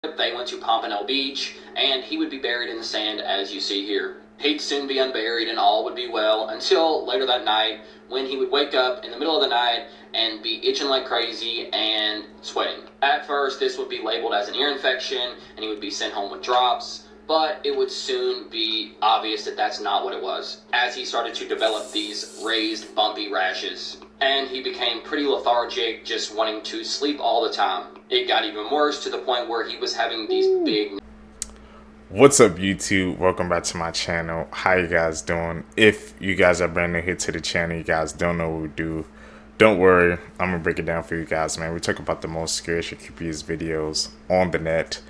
They went to Pompano Beach, and he would be buried in the sand as you see here. He'd soon be unburied and all would be well until later that night when he would wake up in the middle of the night and be itching like crazy and sweating. At first, this would be labeled as an ear infection and he would be sent home with drops, but it would soon be obvious that that's not what it was, as he started to develop these raised, bumpy rashes. And he became pretty lethargic, just wanting to sleep all the time. It got even worse to the point where he was having these big... What's up, YouTube? Welcome back to my channel. How you guys doing? If you guys are brand new here to the channel, you guys don't know what we do, don't worry, I'm gonna break it down for you guys, man. We talk about the most scariest and creepiest videos on the net,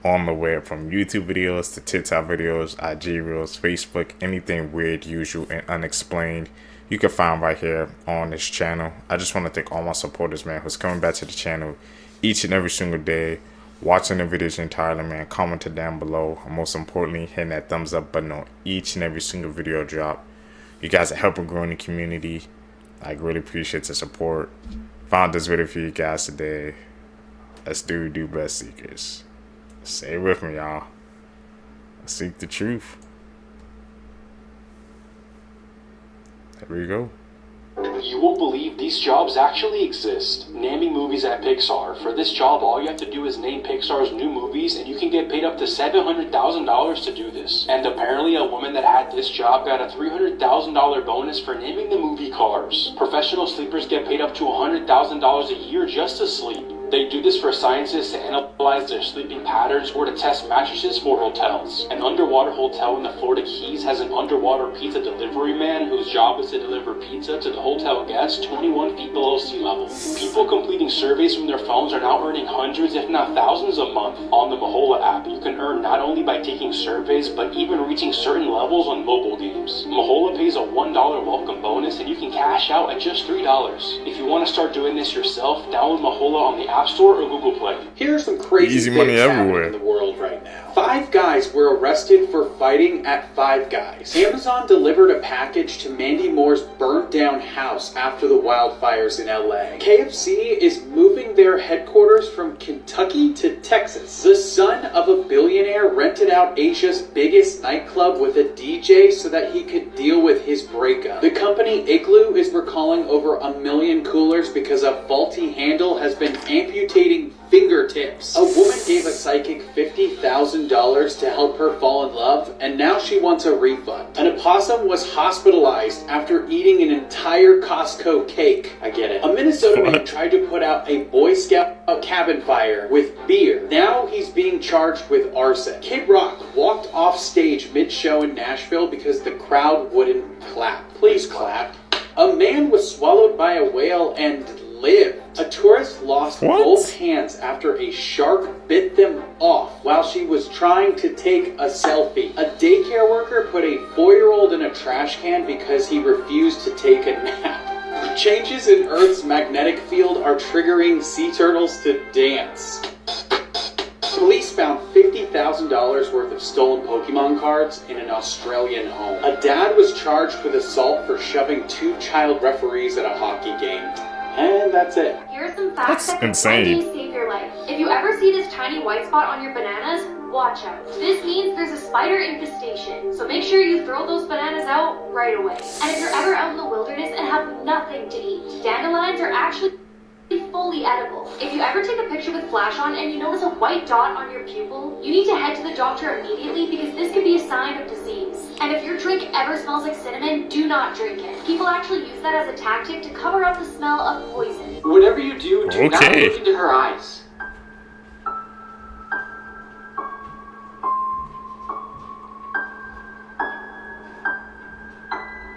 on the web, from YouTube videos to TikTok videos, IG reels, Facebook, anything weird, usual, and unexplained you can find right here on this channel. I just want to thank all my supporters, man, who's coming back to the channel each and every single day, watching the videos entirely, man, commenting down below, and most importantly, hitting that thumbs up button on each and every single video drop. You guys are helping grow in the community. I really appreciate the support. Found this video for you guys today. Let's do best seekers. Say it with me, y'all. Seek the truth. There we go. You won't believe these jobs actually exist. Naming movies at Pixar. For this job, all you have to do is name Pixar's new movies, and you can get paid up to $700,000 to do this. And apparently, a woman that had this job got a $300,000 bonus for naming the movie Cars. Professional sleepers get paid up to $100,000 a year just to sleep. They do this for scientists to analyze their sleeping patterns or to test mattresses for hotels. An underwater hotel in the Florida Keys has an underwater pizza delivery man whose job is to deliver pizza to the hotel guests 21 feet below sea level. People completing surveys from their phones are now earning hundreds if not thousands a month. On the Mahola app, you can earn not only by taking surveys but even reaching certain levels on mobile games. Mahola pays a $1 welcome bonus and you can cash out at just $3. If you want to start doing this yourself, download Mahola on the App Store or Google Play. Here's some crazy Easy things money happening everywhere in the world right now. 5 guys were arrested for fighting at Five Guys. Amazon delivered a package to Mandy Moore's burnt down house after the wildfires in LA. KFC is moving their headquarters from Kentucky to Texas. The son of a billionaire rented out Asia's biggest nightclub with a DJ so that he could deal with his breakup. The company Igloo is recalling over 1 million coolers because a faulty handle has been amputating fingertips. A woman gave a psychic $50,000 to help her fall in love, and now she wants a refund. An opossum was hospitalized after eating an entire Costco cake. I get it. A Minnesota man tried to put out a Boy Scout cabin fire with beer. Now he's being charged with arson. Kid Rock walked off stage mid-show in Nashville because the crowd wouldn't clap. Please clap. A man was swallowed by a whale and lived. A tourist lost both hands after a shark bit them off while she was trying to take a selfie. A daycare worker put a 4-year-old in a trash can because he refused to take a nap. Changes in Earth's magnetic field are triggering sea turtles to dance. Police found $50,000 worth of stolen Pokemon cards in an Australian home. A dad was charged with assault for shoving 2 child referees at a hockey game. And that's it. Here are some facts that can insane. one day save your life. If you ever see this tiny white spot on your bananas, watch out. This means there's a spider infestation, so make sure you throw those bananas out right away. And if you're ever out in the wilderness and have nothing to eat, dandelions are actually fully edible. If you ever take a picture with flash on and you notice a white dot on your pupil, you need to head to the doctor immediately because this could be a sign of disease. And if your drink ever smells like cinnamon, do not drink it. People actually use that as a tactic to cover up the smell of poison. Whatever you do, do not Okay. look into her eyes.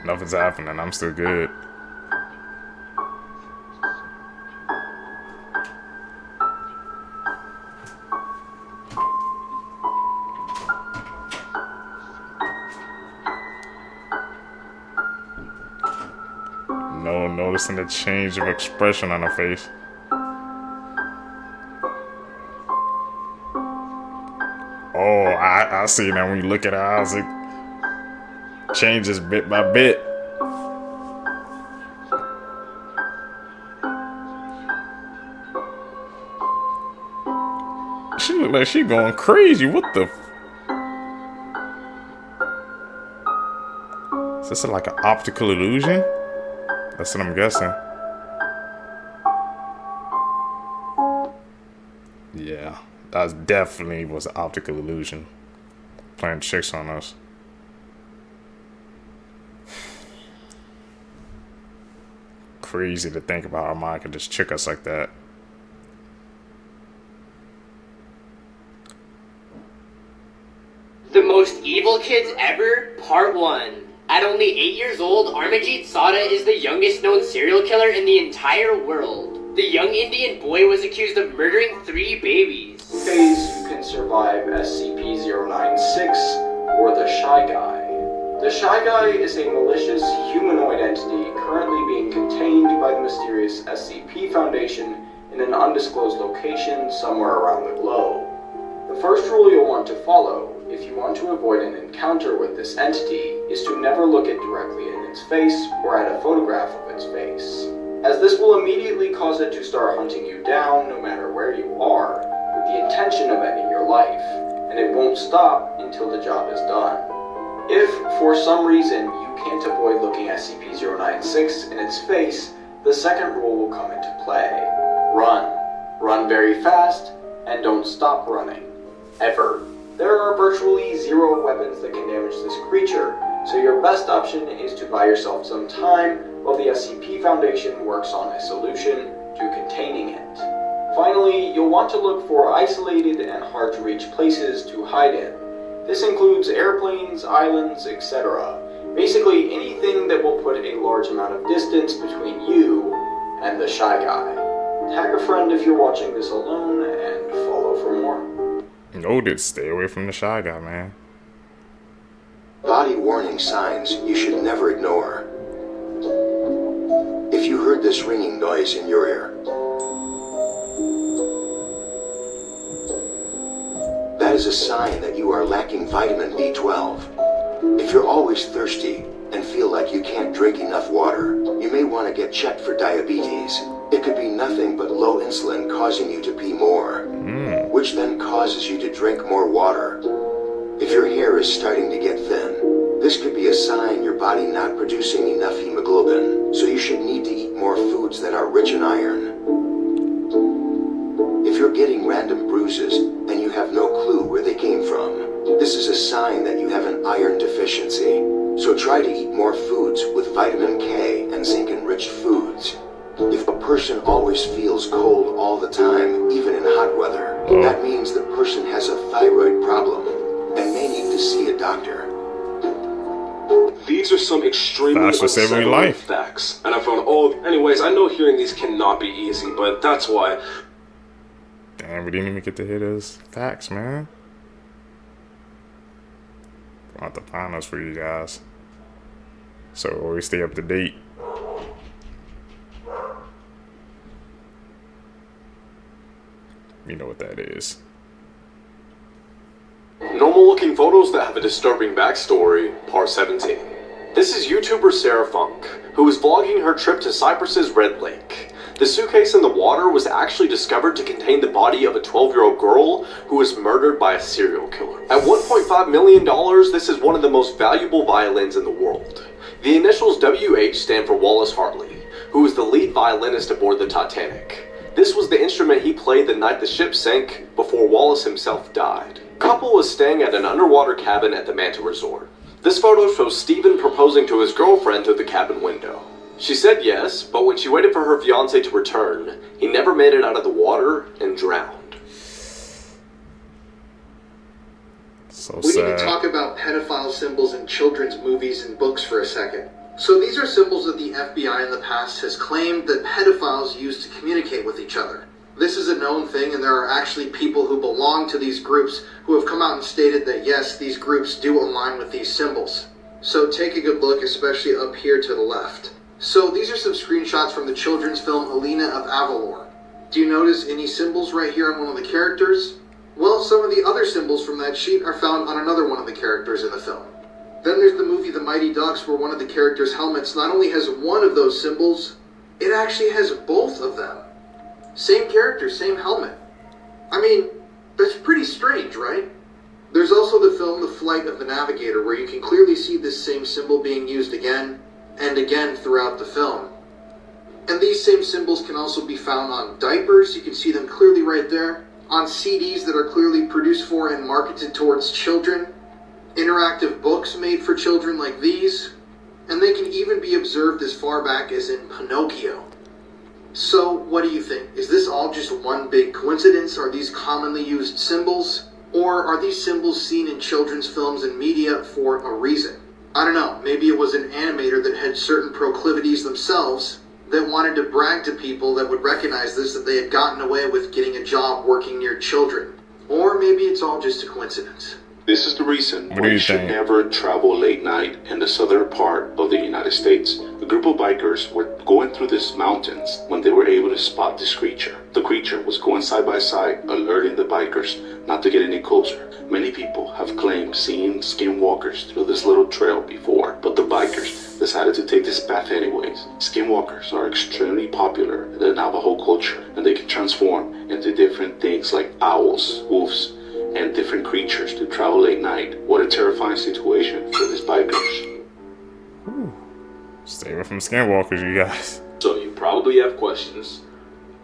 Nothing's happening. I'm still good. No noticing the change of expression on her face. Oh, I see now when you look at her eyes, it changes bit by bit. She look like she going crazy. What the? Is this like an optical illusion? That's what I'm guessing. Yeah, that definitely was an optical illusion. Playing tricks on us. Crazy to think about our mind could just trick us like that. The Most Evil Kids Ever, Part 1. At only 8 years old, Amarjit Sada is the youngest known serial killer in the entire world. The young Indian boy was accused of murdering 3 babies. Phase, you can survive SCP-096 or the Shy Guy. The Shy Guy is a malicious humanoid entity currently being contained by the mysterious SCP Foundation in an undisclosed location somewhere around the globe. The first rule you'll want to follow, if you want to avoid an encounter with this entity, is to never look it directly in its face or at a photograph of its face, as this will immediately cause it to start hunting you down no matter where you are, with the intention of ending your life, and it won't stop until the job is done. If, for some reason, you can't avoid looking at SCP-096 in its face, the second rule will come into play. Run. Run very fast, and don't stop running. Ever. There are virtually 0 weapons that can damage this creature, so your best option is to buy yourself some time while the SCP Foundation works on a solution to containing it. Finally, you'll want to look for isolated and hard-to-reach places to hide in. This includes airplanes, islands, etc. Basically anything that will put a large amount of distance between you and the Shy Guy. Tag a friend if you're watching this alone, and follow for more. Noted, stay away from the Shy Guy, man. Body warning signs you should never ignore. If you heard this ringing noise in your ear, that is a sign that you are lacking vitamin B12. If you're always thirsty and feel like you can't drink enough water, you may want to get checked for diabetes. It could be nothing but low insulin causing you to pee more, which then causes you to drink more water. If your hair is starting to get thin, this could be a sign your body not producing enough hemoglobin, so you should need to eat more foods that are rich in iron. If you're getting random bruises and you have no clue where they came from, this is a sign that you have an iron deficiency. So try to eat more foods with vitamin K and zinc-enriched foods. If a person always feels cold all the time, even in hot weather, that means the person has a thyroid problem and may need to see a doctor. These are some extremely Facts will save me unsettling life. facts, and I found all. Anyways, I know hearing these cannot be easy, but that's why. Damn, we didn't even get to hear those facts, man. I'll have to find those for you guys. So always stay up to date. You know what that is. Normal-looking photos that have a disturbing backstory, Part 17. This is YouTuber Sarah Funk, who is vlogging her trip to Cyprus's Red Lake. The suitcase in the water was actually discovered to contain the body of a 12-year-old girl who was murdered by a serial killer. At $1.5 million, this is one of the most valuable violins in the world. The initials WH stand for Wallace Hartley, who was the lead violinist aboard the Titanic. This was the instrument he played the night the ship sank before Wallace himself died. The couple was staying at an underwater cabin at the Manta Resort. This photo shows Steven proposing to his girlfriend through the cabin window. She said yes, but when she waited for her fiancé to return, he never made it out of the water and drowned. So We sad. need to talk about pedophile symbols in children's movies and books for a second. So these are symbols that the FBI in the past has claimed that pedophiles use to communicate with each other. This is a known thing, and there are actually people who belong to these groups who have come out and stated that yes, these groups do align with these symbols. So take a good look, especially up here to the left. So these are some screenshots from the children's film Alina of Avalor. Do you notice any symbols right here on one of the characters? Well, some of the other symbols from that sheet are found on another one of the characters in the film. Then there's the movie The Mighty Ducks, where one of the characters' helmets not only has one of those symbols, it actually has both of them. Same character, same helmet. I mean, That's pretty strange, right? There's also the film The Flight of the Navigator, where you can clearly see this same symbol being used again and again throughout the film. And these same symbols can also be found on diapers, you can see them clearly right there, on CDs that are clearly produced for and marketed towards children, interactive books made for children like these, and they can even be observed as far back as in Pinocchio. So, what do you think? Is this all just one big coincidence? Are these commonly used symbols? Or are these symbols seen in children's films and media for a reason? I don't know, maybe it was an animator that had certain proclivities themselves that wanted to brag to people that would recognize this, that they had gotten away with getting a job working near children. Or maybe it's all just a coincidence. This is the reason What why do you you should think? never travel late night in the southern part of the United States. A group of bikers were going through these mountains when they were able to spot this creature. The creature was going side by side, alerting the bikers not to get any closer. Many people have claimed seeing skinwalkers through this little trail before, but the bikers decided to take this path anyways. Skinwalkers are extremely popular in the Navajo culture, and they can transform into different things like owls, wolves, and different creatures to travel late night. What a terrifying situation for these bikers. Stay away from skinwalkers, you guys. So you probably have questions.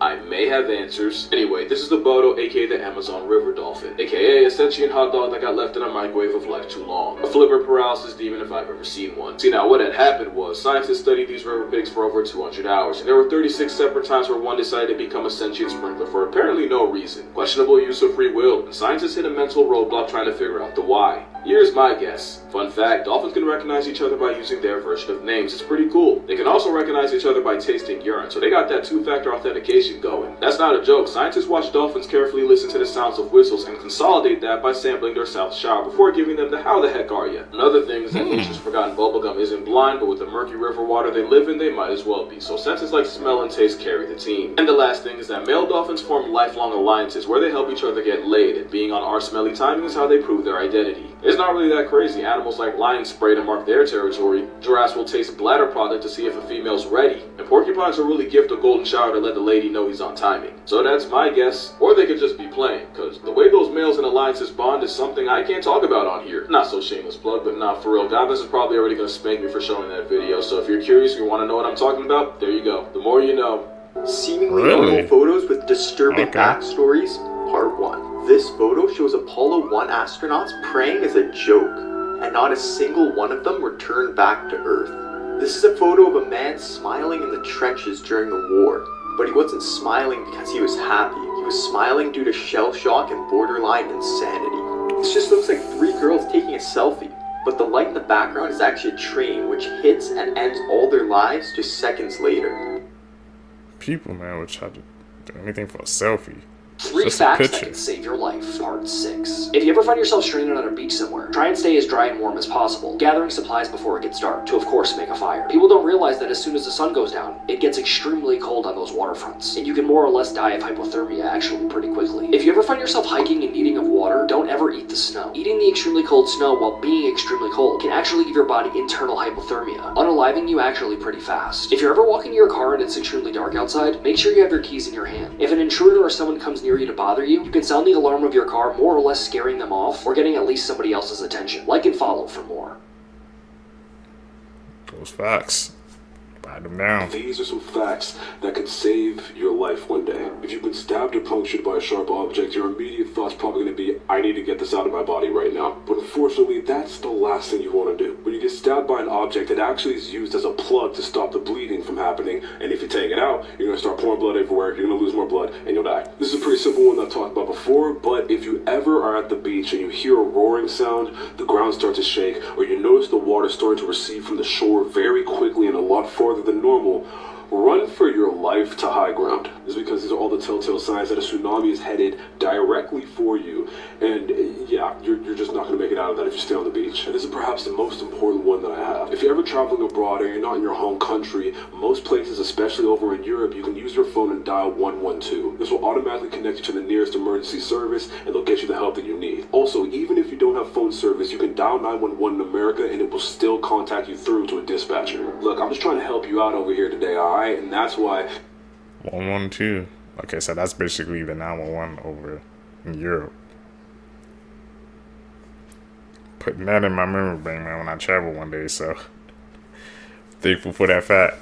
I may have answers. Anyway, this is the Bodo, aka the Amazon River Dolphin, aka a sentient hot dog that got left in a microwave of life too long. A flipper paralysis demon if I've ever seen one. See, now what had happened was, scientists studied these river pigs for over 200 hours, and there were 36 separate times where one decided to become a sentient sprinkler for apparently no reason. Questionable use of free will, and scientists hit a mental roadblock trying to figure out the why. Here's my guess. Fun fact, dolphins can recognize each other by using their version of names. It's pretty cool. They can also recognize each other by tasting urine, so they got that two-factor authentication going. That's not a joke. Scientists watch dolphins carefully listen to the sounds of whistles and consolidate that by sampling their south shower before giving them the how the heck are ya. Another thing is that nature's forgotten bubblegum isn't blind, but with the murky river water they live in, they might as well be. So senses like smell and taste carry the team. And the last thing is that male dolphins form lifelong alliances where they help each other get laid, and being on our smelly timing is how they prove their identity. It's not really that crazy. Animals like lions spray to mark their territory. Giraffes will taste bladder product to see if a female's ready. And porcupines will really gift a golden shower to let the lady know he's on timing. So that's my guess. Or they could just be playing, because the way those males and alliances bond is something I can't talk about on here. Not so shameless plug, but not for real. God, this is probably already going to spank me for showing that video. So if you're curious, you want to know what I'm talking about, there you go. The more you know. Seemingly Really? normal photos with disturbing Okay. backstories, part 1. This photo shows Apollo 1 astronauts praying as a joke, and not a single one of them returned back to Earth. This is a photo of a man smiling in the trenches during the war, but he wasn't smiling because he was happy. He was smiling due to shell shock and borderline insanity. This just looks like 3 girls taking a selfie, but the light in the background is actually a train which hits and ends all their lives just seconds later. People, man, would try to do anything for a selfie. 3 Just a facts that picture. can save your life, part 6. If you ever find yourself stranded on a beach somewhere, try and stay as dry and warm as possible, gathering supplies before it gets dark to, of course, make a fire. People don't realize that as soon as the sun goes down, it gets extremely cold on those waterfronts, and you can more or less die of hypothermia actually pretty quickly. If you ever find yourself hiking in needing of water, don't ever eat the snow. Eating the extremely cold snow while being extremely cold can actually give your body internal hypothermia, unaliving you actually pretty fast. If you're ever walking to your car and it's extremely dark outside, make sure you have your keys in your hand. If an intruder or someone comes near you to bother you, you can sound the alarm of your car, more or less scaring them off, or getting at least somebody else's attention. Like and follow for more. Those facts. Write them down. These are some facts that could save your life one day. If you've been stabbed or punctured by a sharp object, your immediate thought's probably going to be, I need to get this out of my body right now. But unfortunately, that's the last thing you want to do. When you get stabbed by an object, it actually is used as a plug to stop the bleeding from happening. And if you take it out, you're going to start pouring blood everywhere, you're going to lose more blood, and you'll die. This is a pretty simple one that I've talked about before, but if you ever are at the beach and you hear a roaring sound, the ground starts to shake, or you notice the water starting to recede from the shore very quickly and a lot farther than normal, run for your life to high ground. This is because these are all the telltale signs that a tsunami is headed directly for you. And yeah, you're just not going to make it out of that if you stay on the beach. And this is perhaps the most important one that I have. If you're ever traveling abroad or you're not in your home country, most places, especially over in Europe, you can use your phone and dial 112. This will automatically connect you to the nearest emergency service and they'll get you the help that you need. Also, even if you don't have phone service, you can dial 911 in America and it will still contact you through to a dispatcher. Look, I'm just trying to help you out over here today, alright? And that's why 112. Okay, so that's basically the 911 over in Europe. putting that in my memory bank, man, when I travel one day. So thankful for that fact.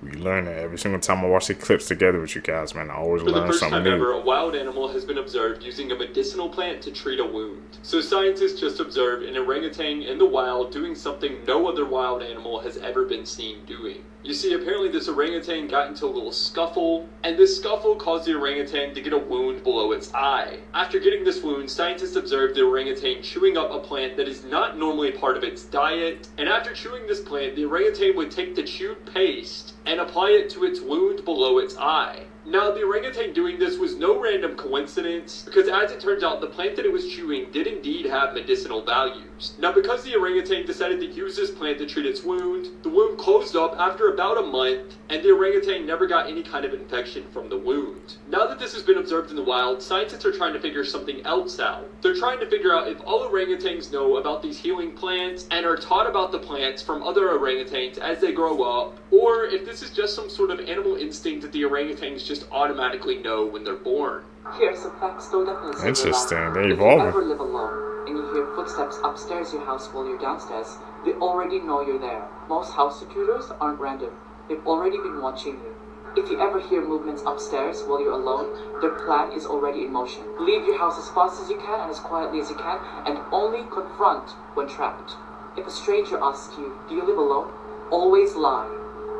We learn that every single time I watch the clips together with you guys, man. I always For the learn first something time new. ever, a wild animal has been observed using a medicinal plant to treat a wound. So scientists just observed an orangutan in the wild doing something no other wild animal has ever been seen doing. You see, apparently this orangutan got into a little scuffle, and this scuffle caused the orangutan to get a wound below its eye. After getting this wound, scientists observed the orangutan chewing up a plant that is not normally part of its diet, and after chewing this plant, the orangutan would take the chewed paste and apply it to its wound below its eye. Now, the orangutan doing this was no random coincidence, because as it turns out, the plant that it was chewing did indeed have medicinal values. Now, because the orangutan decided to use this plant to treat its wound, the wound closed up after about a month, and the orangutan never got any kind of infection from the wound. Now that this has been observed in the wild, scientists are trying to figure something else out. They're trying to figure out if all orangutans know about these healing plants and are taught about the plants from other orangutans as they grow up, or if this is just some sort of animal instinct that the orangutans just automatically know when they're born. Here's some facts though definitely. Interesting, they If you evolving. ever live alone and you hear footsteps upstairs your house while you're downstairs, they already know you're there. Most house intruders aren't random. They've already been watching you. If you ever hear movements upstairs while you're alone, their plan is already in motion. Leave your house as fast as you can and as quietly as you can, and only confront when trapped. If a stranger asks you, do you live alone? Always lie.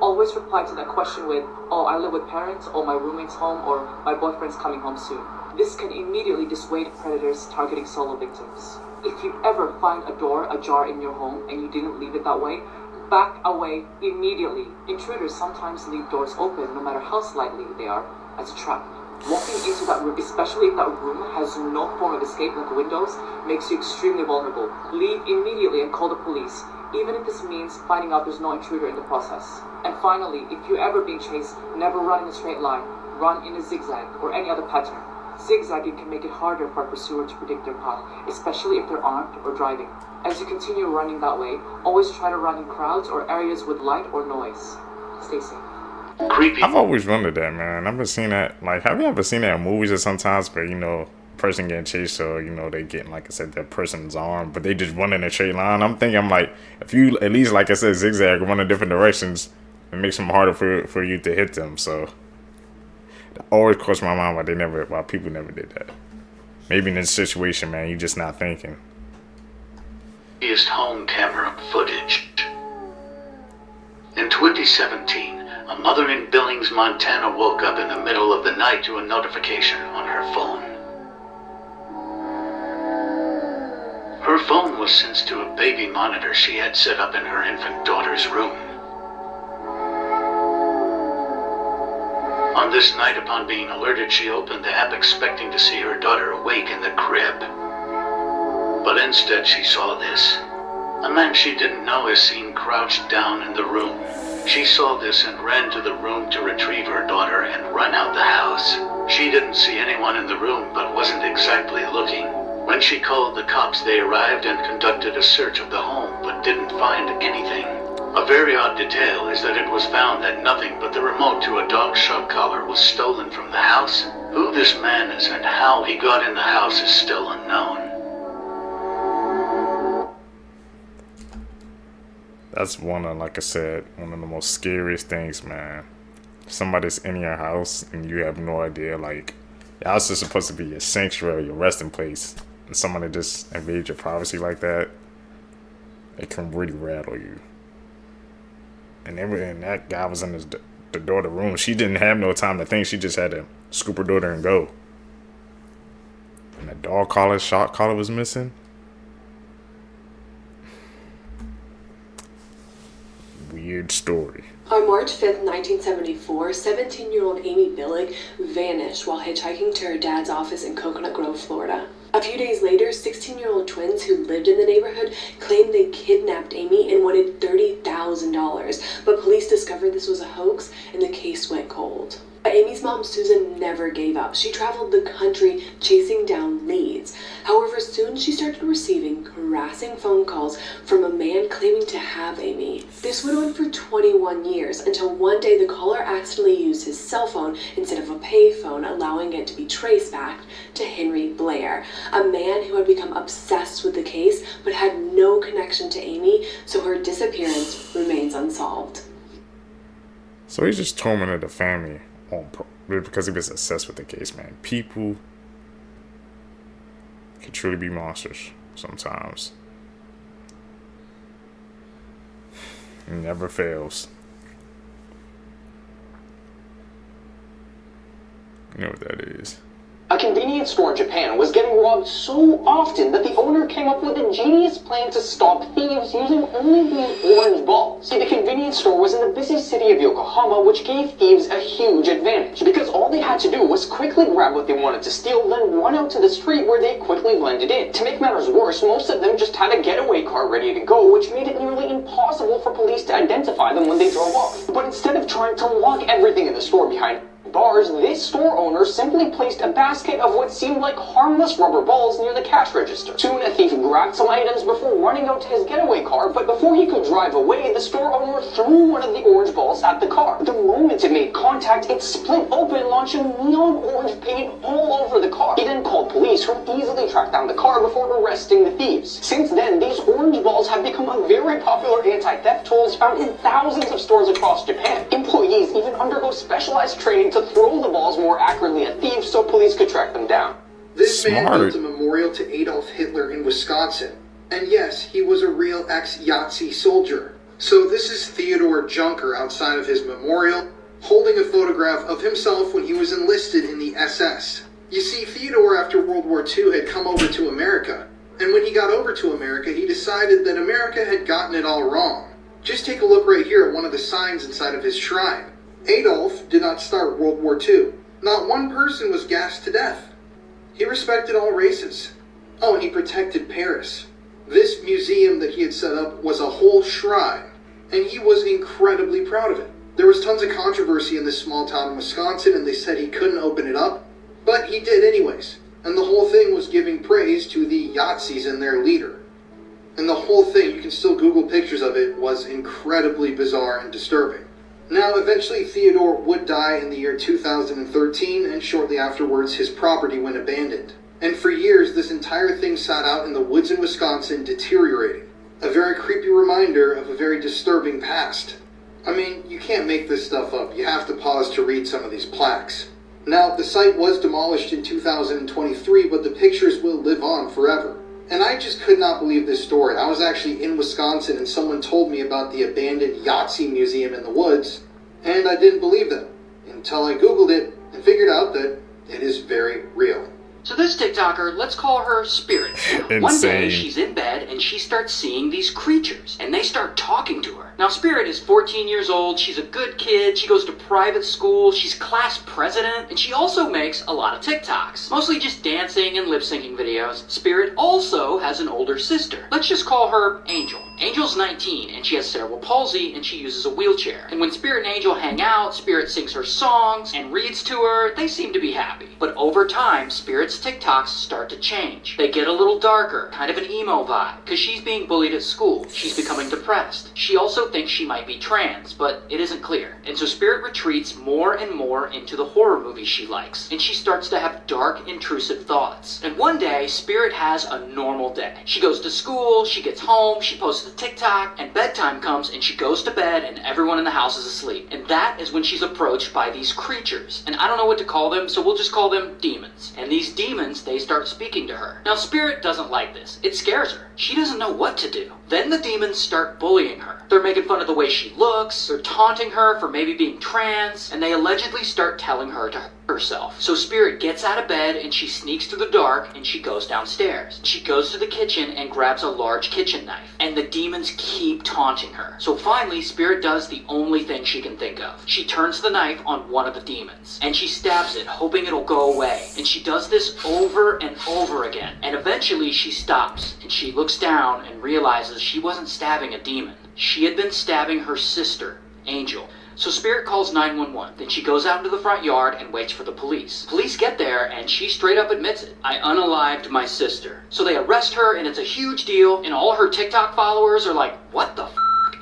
Always reply to that question with, oh, I live with parents, or my roommate's home, or my boyfriend's coming home soon. This can immediately dissuade predators targeting solo victims. If you ever find a door ajar in your home and you didn't leave it that way, back away immediately. Intruders sometimes leave doors open, no matter how slightly they are, as a trap. Walking into that room, especially if that room has no form of escape like windows, makes you extremely vulnerable. Leave immediately and call the police, even if this means finding out there's no intruder in the process. And finally, if you're ever being chased, never run in a straight line. Run in a zigzag or any other pattern. Zigzagging can make it harder for a pursuer to predict their path, especially if they're armed or driving. As you continue running that way, always try to run in crowds or areas with light or noise. Stay safe. Creepy. I've always wondered that, man. I've been seeing that. Like, have you ever seen that in movies or sometimes where, you know, person getting chased, or, you know, they getting, like I said, that person's arm, but they just run in a straight line? I'm thinking, like, if you at least, like I said, zigzag, run in different directions, it makes them harder for you to hit them. So it always crossed my mind why people never did that. Maybe in this situation, man, you're just not thinking. Home camera footage. In 2017, a mother in Billings, Montana woke up in the middle of the night to a notification on her phone. Her phone was synced to a baby monitor she had set up in her infant daughter's room. On this night, upon being alerted, she opened the app expecting to see her daughter awake in the crib. But instead she saw this. A man she didn't know is seen crouched down in the room. She saw this and ran to the room to retrieve her daughter and run out the house. She didn't see anyone in the room but wasn't exactly looking. When she called the cops, they arrived and conducted a search of the home but didn't find anything. A very odd detail is that it was found that nothing but the remote to a dog show collar was stolen from the house. Who this man is and how he got in the house is still unknown. That's like I said, one of the most scariest things, man. Somebody's in your house and you have no idea. Like, your house is supposed to be your sanctuary, your resting place, and somebody just invade your privacy like that, it can really rattle you. And that guy was in the daughter room. She didn't have no time to think. She just had to scoop her daughter and go. And the dog collar, shot collar was missing. Weird story. On March 5th, 1974, 17-year-old Amy Billig vanished while hitchhiking to her dad's office in Coconut Grove, Florida. A few days later, 16-year-old twins who lived in the neighborhood claimed they kidnapped Amy and wanted $30,000, but police discovered this was a hoax and the case went cold. Amy's mom, Susan, never gave up. She traveled the country chasing down leads. However, soon she started receiving harassing phone calls from a man claiming to have Amy. This went on for 21 years until one day the caller accidentally used his cell phone instead of a payphone phone, allowing it to be traced back to Henry Blair, a man who had become obsessed with the case but had no connection to Amy, so her disappearance remains unsolved. So he just tormented the family because he was obsessed with the case, man. People can truly be monsters sometimes. It never fails. You know what that is. A convenience store in Japan was getting robbed so often that the owner came up with a genius plan to stop thieves using only these orange balls. See, the convenience store was in the busy city of Yokohama, which gave thieves a huge advantage, because all they had to do was quickly grab what they wanted to steal, then run out to the street where they quickly blended in. To make matters worse, most of them just had a getaway car ready to go, which made it nearly impossible for police to identify them when they drove off. But instead of trying to lock everything in the store behind bars, this store owner simply placed a basket of what seemed like harmless rubber balls near the cash register. Soon, a thief grabbed some items before running out to his getaway car, but before he could drive away, the store owner threw one of the orange balls at the car. The moment it made contact, it split open, launching neon orange paint all over the car. He then called police, who easily tracked down the car before arresting the thieves. Since then, these orange balls have become a very popular anti-theft tool found in thousands of stores across Japan. Employees even undergo specialized training to throw the balls more accurately at thieves so police could track them down. This man built a memorial to Adolf Hitler in Wisconsin. And yes, he was a real ex-Yahtzee soldier. So this is Theodore Junker outside of his memorial, holding a photograph of himself when he was enlisted in the SS. You see, Theodore after World War II had come over to America. And when he got over to America, he decided that America had gotten it all wrong. Just take a look right here at one of the signs inside of his shrine. Adolf did not start World War II. Not one person was gassed to death. He respected all races. Oh, and he protected Paris. This museum that he had set up was a whole shrine, and he was incredibly proud of it. There was tons of controversy in this small town in Wisconsin, and they said he couldn't open it up, but he did anyways. And the whole thing was giving praise to the Yahtzees and their leader. And the whole thing, you can still Google pictures of it, was incredibly bizarre and disturbing. Now, eventually Theodore would die in the year 2013, and shortly afterwards his property went abandoned. And for years, this entire thing sat out in the woods in Wisconsin deteriorating. A very creepy reminder of a very disturbing past. I mean, you can't make this stuff up. You have to pause to read some of these plaques. Now, the site was demolished in 2023, but the pictures will live on forever. And I just could not believe this story. I was actually in Wisconsin and someone told me about the abandoned Yahtzee museum in the woods, and I didn't believe them until I Googled it and figured out that it is very real. So this TikToker, let's call her Spirit. One day she's in bed and she starts seeing these creatures and they start talking to her. Now Spirit is 14 years old, she's a good kid, she goes to private school, she's class president, and she also makes a lot of TikToks. Mostly just dancing and lip syncing videos. Spirit also has an older sister. Let's just call her Angel. Angel's 19 and she has cerebral palsy and she uses a wheelchair. And when Spirit and Angel hang out, Spirit sings her songs and reads to her. They seem to be happy. But over time, Spirit's TikToks start to change. They get a little darker, kind of an emo vibe, because she's being bullied at school. She's becoming depressed. She also thinks she might be trans, but it isn't clear. And so Spirit retreats more and more into the horror movies she likes. And she starts to have dark, intrusive thoughts. And one day, Spirit has a normal day. She goes to school, she gets home, she posts a TikTok, and bedtime comes and she goes to bed and everyone in the house is asleep. And that is when she's approached by these creatures. And I don't know what to call them, so we'll just call them demons. And these demons, they start speaking to her. Now Spirit doesn't like this. It scares her. She doesn't know what to do. Then the demons start bullying her. They're making fun of the way she looks, they're taunting her for maybe being trans, and they allegedly start telling her to hurt herself. So Spirit gets out of bed and she sneaks through the dark and she goes downstairs. She goes to the kitchen and grabs a large kitchen knife. And the demons keep taunting her. So finally, Spirit does the only thing she can think of. She turns the knife on one of the demons. And she stabs it, hoping it'll go away. And she does this over and over again. And eventually she stops. And she looks down and realizes she wasn't stabbing a demon. She had been stabbing her sister, Angel. So Spirit calls 911. Then she goes out into the front yard and waits for the police. Police get there and she straight up admits it. I unalived my sister. So they arrest her and it's a huge deal and all her TikTok followers are like, what the f***?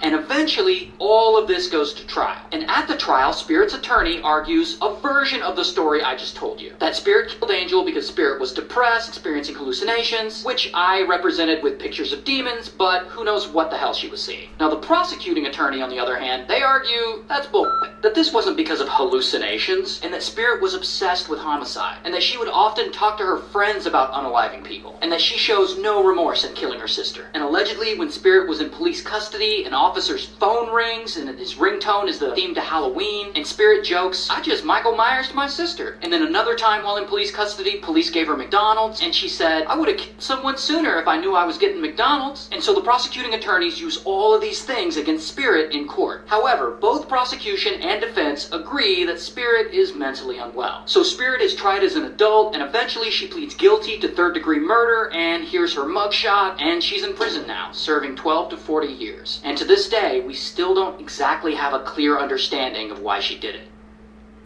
And eventually, all of this goes to trial. And at the trial, Spirit's attorney argues a version of the story I just told you. That Spirit killed Angel because Spirit was depressed, experiencing hallucinations, which I represented with pictures of demons, but who knows what the hell she was seeing. Now, the prosecuting attorney, on the other hand, they argue that's bull. That this wasn't because of hallucinations, and that Spirit was obsessed with homicide, and that she would often talk to her friends about unaliving people, and that she shows no remorse in killing her sister. And allegedly, when Spirit was in police custody, an officer's phone rings, and his ringtone is the theme to Halloween, and Spirit jokes, "I just Michael Myers to my sister." And then another time while in police custody, police gave her McDonald's, and she said, "I would have killed someone sooner if I knew I was getting McDonald's." And so the prosecuting attorneys use all of these things against Spirit in court. However, both prosecution and defense agree that Spirit is mentally unwell. So Spirit is tried as an adult, and eventually she pleads guilty to third-degree murder, and here's her mugshot, and she's in prison now, serving 12 to 40 years. And to this day, we still don't exactly have a clear understanding of why she did it.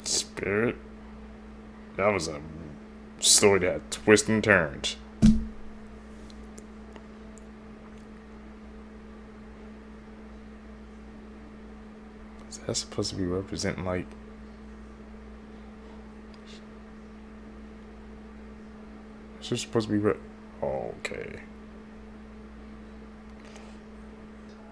Spirit? That was a story that had twists and turns. Is that supposed to be representing, like... Is this supposed to be... Okay.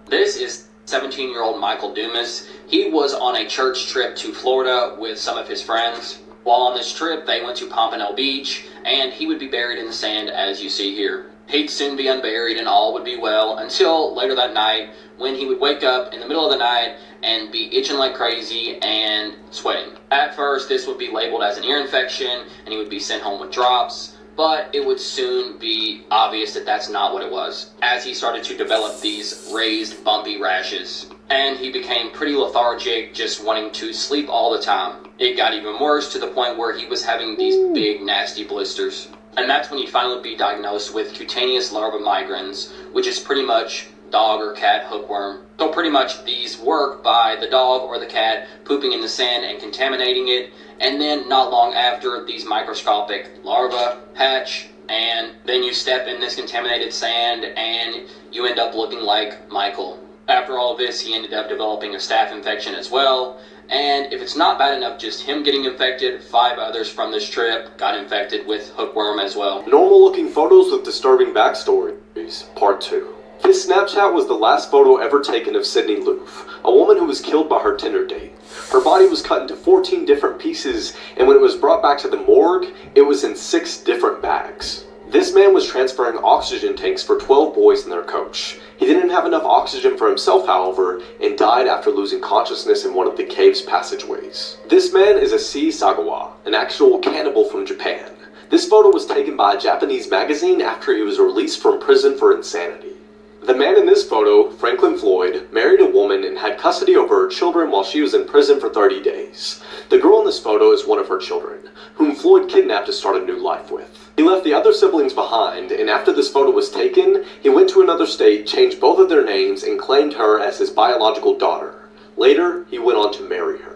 This is 17-year-old Michael Dumas. He was on a church trip to Florida with some of his friends. While on this trip, they went to Pompano Beach, and he would be buried in the sand as you see here. He'd soon be unburied and all would be well until later that night when he would wake up in the middle of the night and be itching like crazy and sweating. At first, this would be labeled as an ear infection and he would be sent home with drops, but it would soon be obvious that that's not what it was, as he started to develop these raised, bumpy rashes. And he became pretty lethargic, just wanting to sleep all the time. It got even worse to the point where he was having these big, nasty blisters. And that's when he'd finally be diagnosed with cutaneous larva migrans, which is pretty much dog or cat hookworm. So pretty much these work by the dog or the cat pooping in the sand and contaminating it, and then not long after, these microscopic larvae hatch, and then you step in this contaminated sand and you end up looking like Michael. After all of this, he ended up developing a staph infection as well, and if it's not bad enough just him getting infected, 5 others from this trip got infected with hookworm as well. Normal looking photos with disturbing backstories, part 2. This Snapchat was the last photo ever taken of Sydney Loof, a woman who was killed by her Tinder date. Her body was cut into 14 different pieces, and when it was brought back to the morgue, it was in 6 different bags. This man was transferring oxygen tanks for 12 boys and their coach. He didn't have enough oxygen for himself, however, and died after losing consciousness in one of the cave's passageways. This man is Issei Sagawa, an actual cannibal from Japan. This photo was taken by a Japanese magazine after he was released from prison for insanity. The man in this photo, Franklin Floyd, married a woman and had custody over her children while she was in prison for 30 days. The girl in this photo is one of her children, whom Floyd kidnapped to start a new life with. He left the other siblings behind, and after this photo was taken, he went to another state, changed both of their names, and claimed her as his biological daughter. Later, he went on to marry her.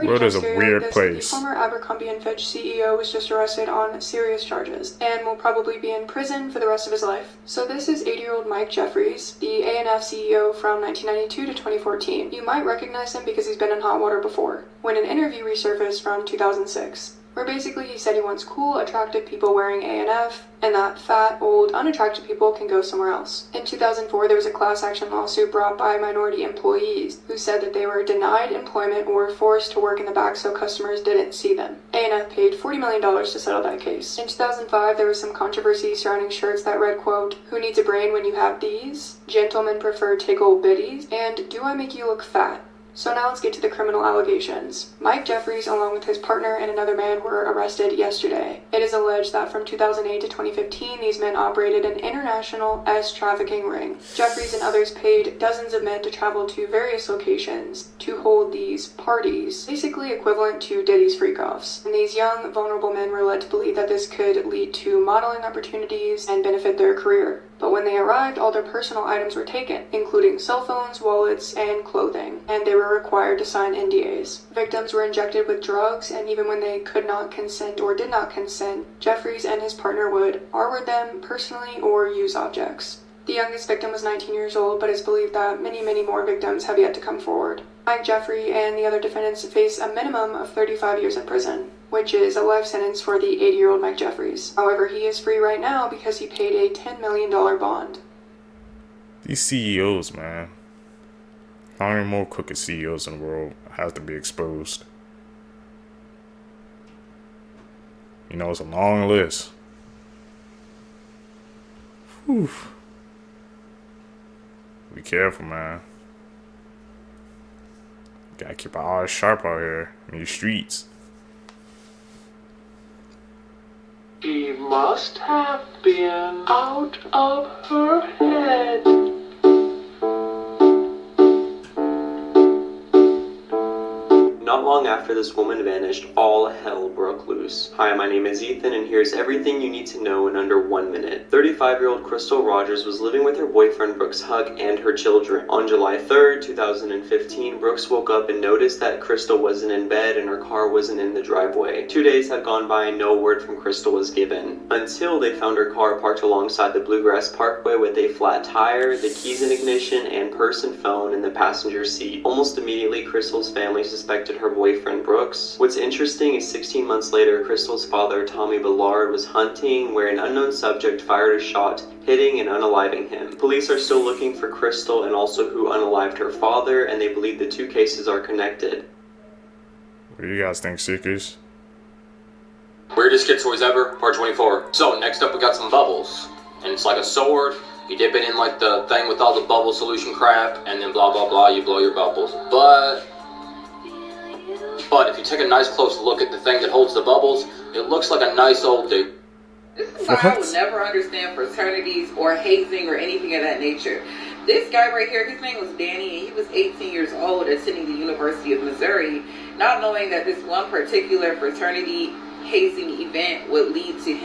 World is a weird place. The former Abercrombie & Fitch CEO was just arrested on serious charges and will probably be in prison for the rest of his life. So this is 80-year-old Mike Jeffries, the A&F CEO from 1992 to 2014. You might recognize him because he's been in hot water before, when an interview resurfaced from 2006. Where basically he said he wants cool, attractive people wearing A&F, and that fat, old, unattractive people can go somewhere else. In 2004, there was a class action lawsuit brought by minority employees who said that they were denied employment or forced to work in the back so customers didn't see them. A&F paid $40 million to settle that case. In 2005, there was some controversy surrounding shirts that read, quote, "Who needs a brain when you have these? Gentlemen prefer tickle bitties," and "Do I make you look fat?" So now let's get to the criminal allegations. Mike Jeffries, along with his partner and another man, were arrested yesterday. It is alleged that from 2008 to 2015, these men operated an international trafficking ring. Jeffries and others paid dozens of men to travel to various locations to hold these parties, basically equivalent to Diddy's freak-offs. And these young, vulnerable men were led to believe that this could lead to modeling opportunities and benefit their career. But when they arrived, all their personal items were taken, including cell phones, wallets, and clothing, and they were required to sign NDAs. Victims were injected with drugs, and even when they could not consent or did not consent, Jeffries and his partner would harbour them personally or use objects. The youngest victim was 19 years old, but it's believed that many more victims have yet to come forward. Mike Jeffrey and the other defendants face a minimum of 35 years in prison, which is a life sentence for the 80-year-old Mike Jeffries. However, he is free right now because he paid a $10 million bond. These CEOs, man. How many more crooked CEOs in the world have to be exposed? You know, it's a long list. Whew. Be careful, man. Gotta keep our eyes sharp out here in these streets. She must have been out of her head. Not long after this woman vanished, all hell broke loose. Hi, my name is Ethan, and here's everything you need to know in under 1 minute. 35-year-old Crystal Rogers was living with her boyfriend Brooks Hug and her children. On July 3rd, 2015, Brooks woke up and noticed that Crystal wasn't in bed and her car wasn't in the driveway. 2 days had gone by and no word from Crystal was given, until they found her car parked alongside the Bluegrass Parkway with a flat tire, the keys in ignition, and purse and phone in the passenger seat. Almost immediately, Crystal's family suspected her boyfriend Brooks. What's interesting is 16 months later, Crystal's father, Tommy Ballard, was hunting where an unknown subject fired a shot, hitting and unaliving him. Police are still looking for Crystal and also who unalived her father, and they believe the two cases are connected. What do you guys think, Seekers? Weirdest kid toys ever, part 24. So next up we got some bubbles. And it's like a sword. You dip it in like the thing with all the bubble solution crap, and then blah blah blah, you blow your bubbles. But if you take a nice close look at the thing that holds the bubbles, it looks like a nice old dude. This is why I would never understand fraternities or hazing or anything of that nature. This guy right here, his name was Danny, and he was 18 years old, attending the University of Missouri, not knowing that this one particular fraternity hazing event would lead to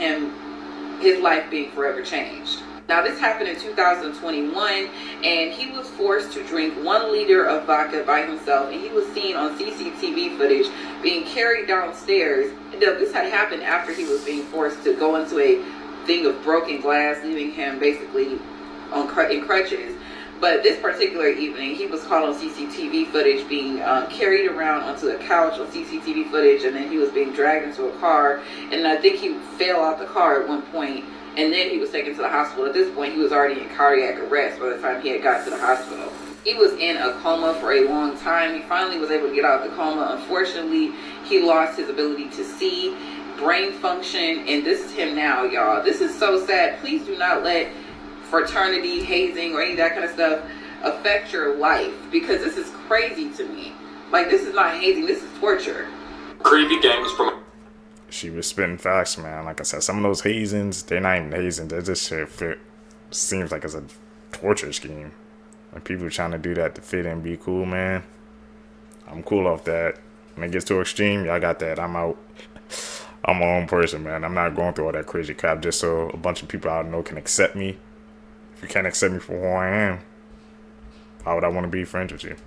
his life being forever changed. Now, this happened in 2021, and he was forced to drink 1 liter of vodka by himself, and he was seen on CCTV footage being carried downstairs. Now, this had happened after he was being forced to go into a thing of broken glass, leaving him basically in crutches. But this particular evening, he was caught on CCTV footage being carried around onto a couch on CCTV footage, and then he was being dragged into a car, and I think he fell out the car at one point. And then he was taken to the hospital. At this point, he was already in cardiac arrest by the time he had got to the hospital. He was in a coma for a long time. He finally was able to get out of the coma. Unfortunately, he lost his ability to see, brain function, and this is him now, y'all. This is so sad. Please do not let fraternity, hazing, or any of that kind of stuff affect your life, because this is crazy to me. Like, this is not hazing. This is torture. Creepy games from... She was spitting facts, man. Like I said, some of those hazings, they're not even hazing. They just shit fit. Seems like it's a torture scheme. When people trying to do that to fit and be cool, man, I'm cool off that. When it gets too extreme, y'all got that. I'm out. I'm my own person, man. I'm not going through all that crazy crap just so a bunch of people I know can accept me. If you can't accept me for who I am, why would I want to be friends with you?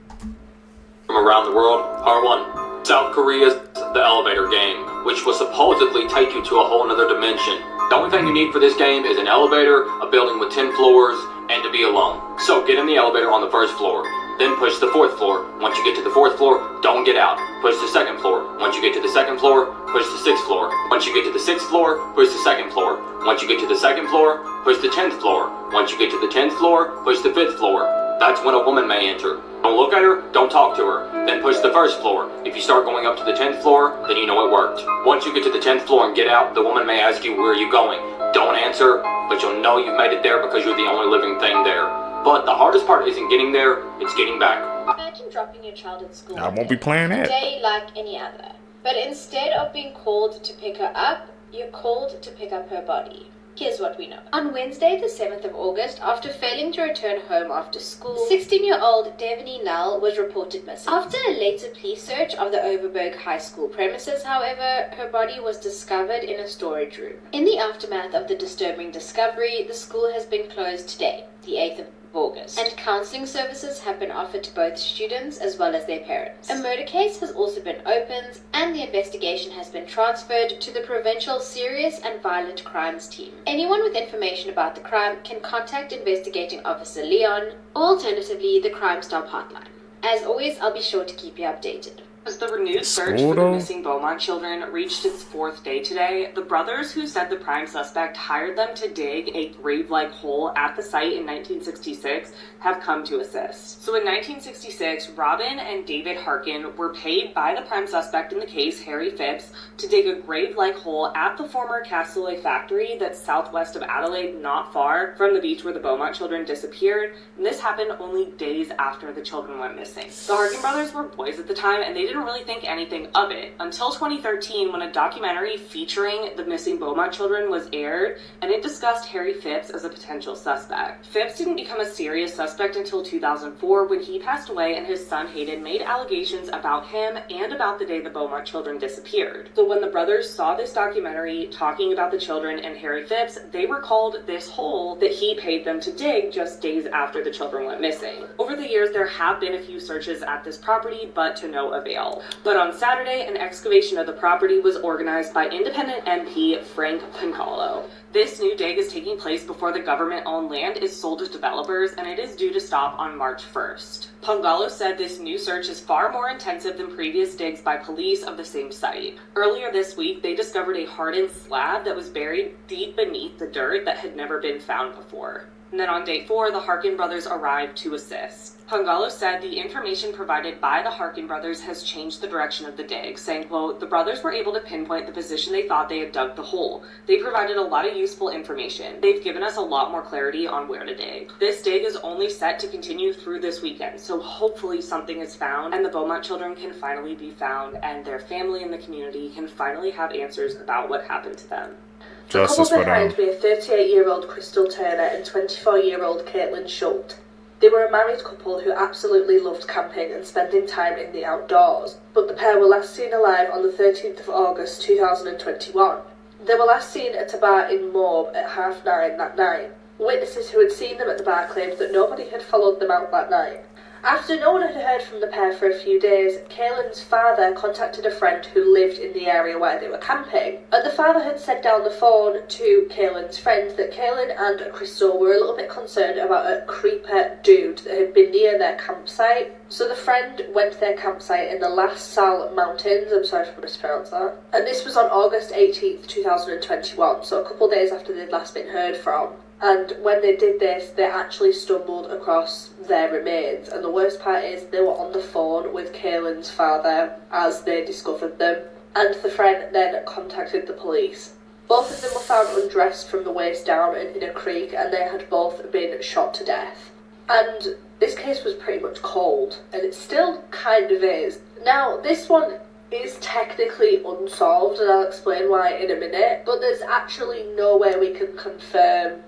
From around the world, part 1. South Korea's The Elevator Game, which will supposedly take you to a whole nother dimension. The only thing you need for this game is an elevator, a building with 10 floors, and to be alone. So get in the elevator on the 1st floor, then push the 4th floor. Once you get to the 4th floor, don't get out. Push the 2nd floor. Once you get to the 2nd floor, push the 6th floor. Once you get to the 6th floor, push the 2nd floor. Once you get to the 2nd floor, push the 10th floor. Once you get to the 10th floor, push the 5th floor. That's when a woman may enter. Don't look at her, don't talk to her. Then push the 1st floor. If you start going up to the 10th floor, then you know it worked. Once you get to the 10th floor and get out, the woman may ask you, where are you going? Don't answer, but you'll know you've made it there because you're the only living thing there. But the hardest part isn't getting there, it's getting back. Imagine dropping your child at school. I won't be playing that. Day like any other. But instead of being called to pick her up, you're called to pick up her body. Here's what we know. On Wednesday, the 7th of August, after failing to return home after school, 16-year-old Devaney Null was reported missing. After a later police search of the Overberg High School premises, however, her body was discovered in a storage room. In the aftermath of the disturbing discovery, the school has been closed today, the 8th of August, and counseling services have been offered to both students as well as their parents. A murder case has also been opened, and the investigation has been transferred to the Provincial Serious and Violent Crimes Team. Anyone with information about the crime can contact Investigating Officer Leon, or alternatively the Crime Stop hotline. As always, I'll be sure to keep you updated. As the renewed search for the missing Beaumont children reached its 4th day today, the brothers who said the prime suspect hired them to dig a grave-like hole at the site in 1966 have come to assist. So in 1966, Robin and David Harkin were paid by the prime suspect in the case, Harry Phipps, to dig a grave-like hole at the former Castlereagh factory that's southwest of Adelaide, not far from the beach where the Beaumont children disappeared, and this happened only days after the children went missing. The Harkin brothers were boys at the time, and they didn't really think anything of it until 2013 when a documentary featuring the missing Beaumont children was aired, and it discussed Harry Phipps as a potential suspect. Phipps didn't become a serious suspect until 2004 when he passed away and his son Hayden made allegations about him and about the day the Beaumont children disappeared. So when the brothers saw this documentary talking about the children and Harry Phipps, they recalled this hole that he paid them to dig just days after the children went missing. Over the years, there have been a few searches at this property, but to no avail. But on Saturday, an excavation of the property was organized by independent MP Frank Pangalo. This new dig is taking place before the government-owned land is sold to developers, and it is due to stop on March 1st. Pangalo said this new search is far more intensive than previous digs by police of the same site. Earlier this week, they discovered a hardened slab that was buried deep beneath the dirt that had never been found before. And then on day 4, the Harkin brothers arrived to assist. Pangalo said the information provided by the Harkin brothers has changed the direction of the dig, saying, quote, "The brothers were able to pinpoint the position they thought they had dug the hole. They provided a lot of useful information. They've given us a lot more clarity on where to dig. This dig is only set to continue through this weekend, so hopefully something is found and the Beaumont children can finally be found and their family and the community can finally have answers about what happened to them." Justice for them. Me, 38-year-old Crystal Turner and 24-year-old Caitlin Schultz. They were a married couple who absolutely loved camping and spending time in the outdoors, but the pair were last seen alive on the 13th of August 2021. They were last seen at a bar in Morb at 9:30 that night. Witnesses who had seen them at the bar claimed that nobody had followed them out that night. After no one had heard from the pair for a few days, Cailin's father contacted a friend who lived in the area where they were camping, and the father had said down the phone to Cailin's friend that Cailin and Crystal were a little bit concerned about a creeper dude that had been near their campsite. So the friend went to their campsite in the Las Sal Mountains, I'm sorry if I mispronounced that, and this was on August 18th, 2021, so a couple of days after they'd last been heard from. And when they did this, they actually stumbled across their remains. And the worst part is they were on the phone with Cailin's father as they discovered them. And the friend then contacted the police. Both of them were found undressed from the waist down and in a creek, and they had both been shot to death. And this case was pretty much cold, and it still kind of is. Now, this one is technically unsolved, and I'll explain why in a minute, but there's actually no way we can confirm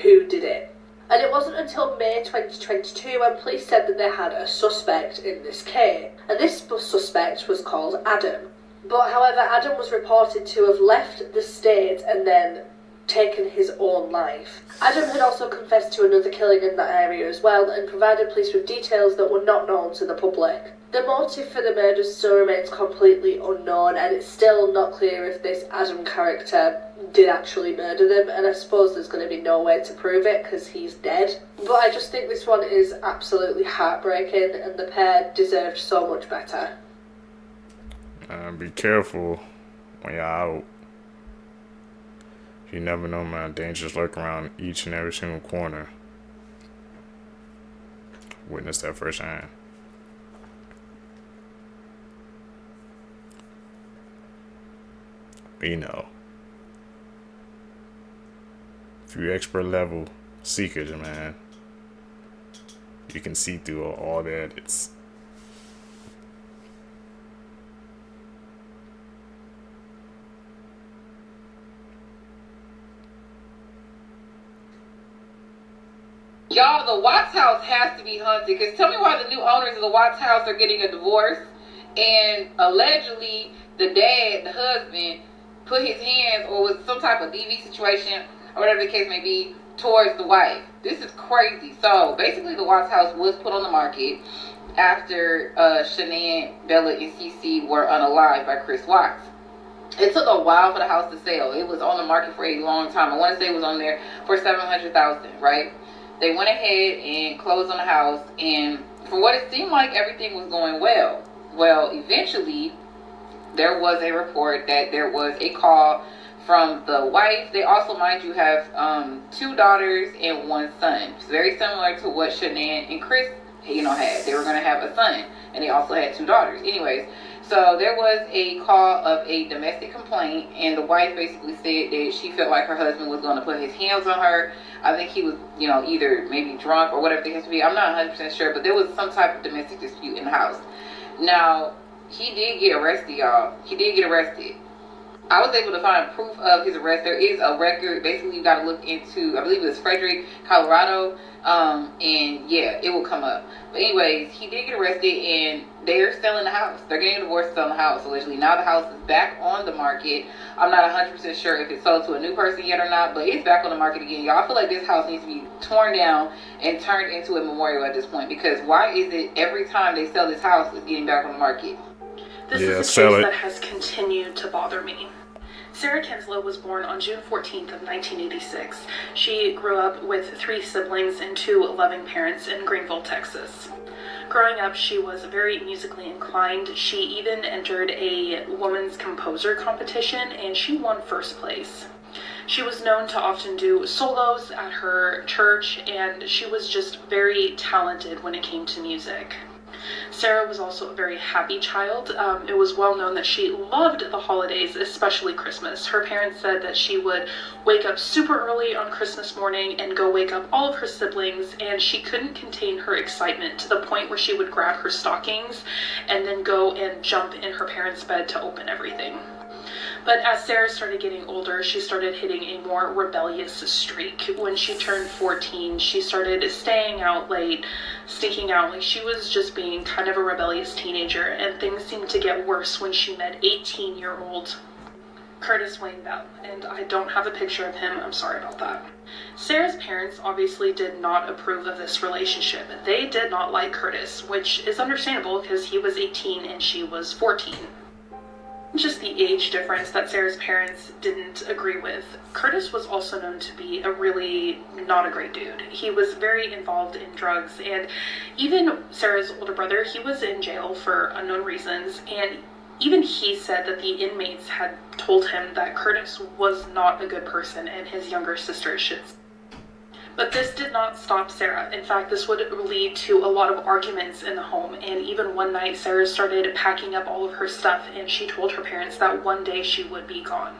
who did it. And it wasn't until May 2022 when police said that they had a suspect in this case, and this suspect was called Adam. But however, Adam was reported to have left the state and then taken his own life. Adam had also confessed to another killing in that area as well and provided police with details that were not known to the public. The motive for the murders still remains completely unknown, and it's still not clear if this Adam character did actually murder them, and I suppose there's going to be no way to prove it because he's dead. But I just think this one is absolutely heartbreaking, and the pair deserved so much better. Be careful when you're out. You never know, man. Dangers lurk around each and every single corner. Witness that firsthand. You know, if you're expert level seekers, man, you can see through all the edits. Y'all, the Watts house has to be haunted, because tell me why the new owners of the Watts house are getting a divorce, and allegedly the dad, the husband, put his hands, or was some type of DV situation, or whatever the case may be, towards the wife. This is crazy. So basically the Watts house was put on the market after Shanann, Bella, and Cece were unalived by Chris Watts. It took a while for the house to sell. It was on the market for a long time. I want to say it was on there for $700,000, right? They went ahead and closed on the house, and for what it seemed like, everything was going well. Well, eventually, there was a report that there was a call from the wife. They also, mind you, have 2 daughters and 1 son. It's very similar to what Shanann and Chris, had. They were going to have a son, and they also had 2 daughters. Anyways, so there was a call of a domestic complaint, and the wife basically said that she felt like her husband was going to put his hands on her. I think he was, either maybe drunk or whatever the case may be. I'm not 100% sure, but there was some type of domestic dispute in the house. Now, he did get arrested, y'all. He did get arrested. I was able to find proof of his arrest. There is a record. Basically, you got to look into, I believe it was Frederick, Colorado. And yeah, it will come up. But anyways, he did get arrested, and they're selling the house. They're getting a divorce, selling the house, allegedly. Now the house is back on the market. I'm not 100% sure if it's sold to a new person yet or not, but it's back on the market again. Y'all, I feel like this house needs to be torn down and turned into a memorial at this point, because why is it every time they sell this house, it's getting back on the market? This is a case that has continued to bother me. Sarah Kinslow was born on June 14th of 1986. She grew up with 3 siblings and 2 loving parents in Greenville, Texas. Growing up, she was very musically inclined. She even entered a women's composer competition, and she won first place. She was known to often do solos at her church, and she was just very talented when it came to music. Sarah was also a very happy child. It was well known that she loved the holidays, especially Christmas. Her parents said that she would wake up super early on Christmas morning and go wake up all of her siblings, and she couldn't contain her excitement to the point where she would grab her stockings and then go and jump in her parents' bed to open everything. But as Sarah started getting older, she started hitting a more rebellious streak. When she turned 14, she started staying out late, sneaking out. Like, she was just being kind of a rebellious teenager, and things seemed to get worse when she met 18-year-old Curtis Wayne Bell. And I don't have a picture of him. I'm sorry about that. Sarah's parents obviously did not approve of this relationship. They did not like Curtis, which is understandable because he was 18 and she was 14. Just the age difference that Sarah's parents didn't agree with. Curtis was also known to be a really not a great dude. He was very involved in drugs, and even Sarah's older brother, he was in jail for unknown reasons, and even he said that the inmates had told him that Curtis was not a good person and his younger sister should. But this did not stop Sarah. In fact, this would lead to a lot of arguments in the home, and even one night Sarah started packing up all of her stuff, and she told her parents that one day she would be gone.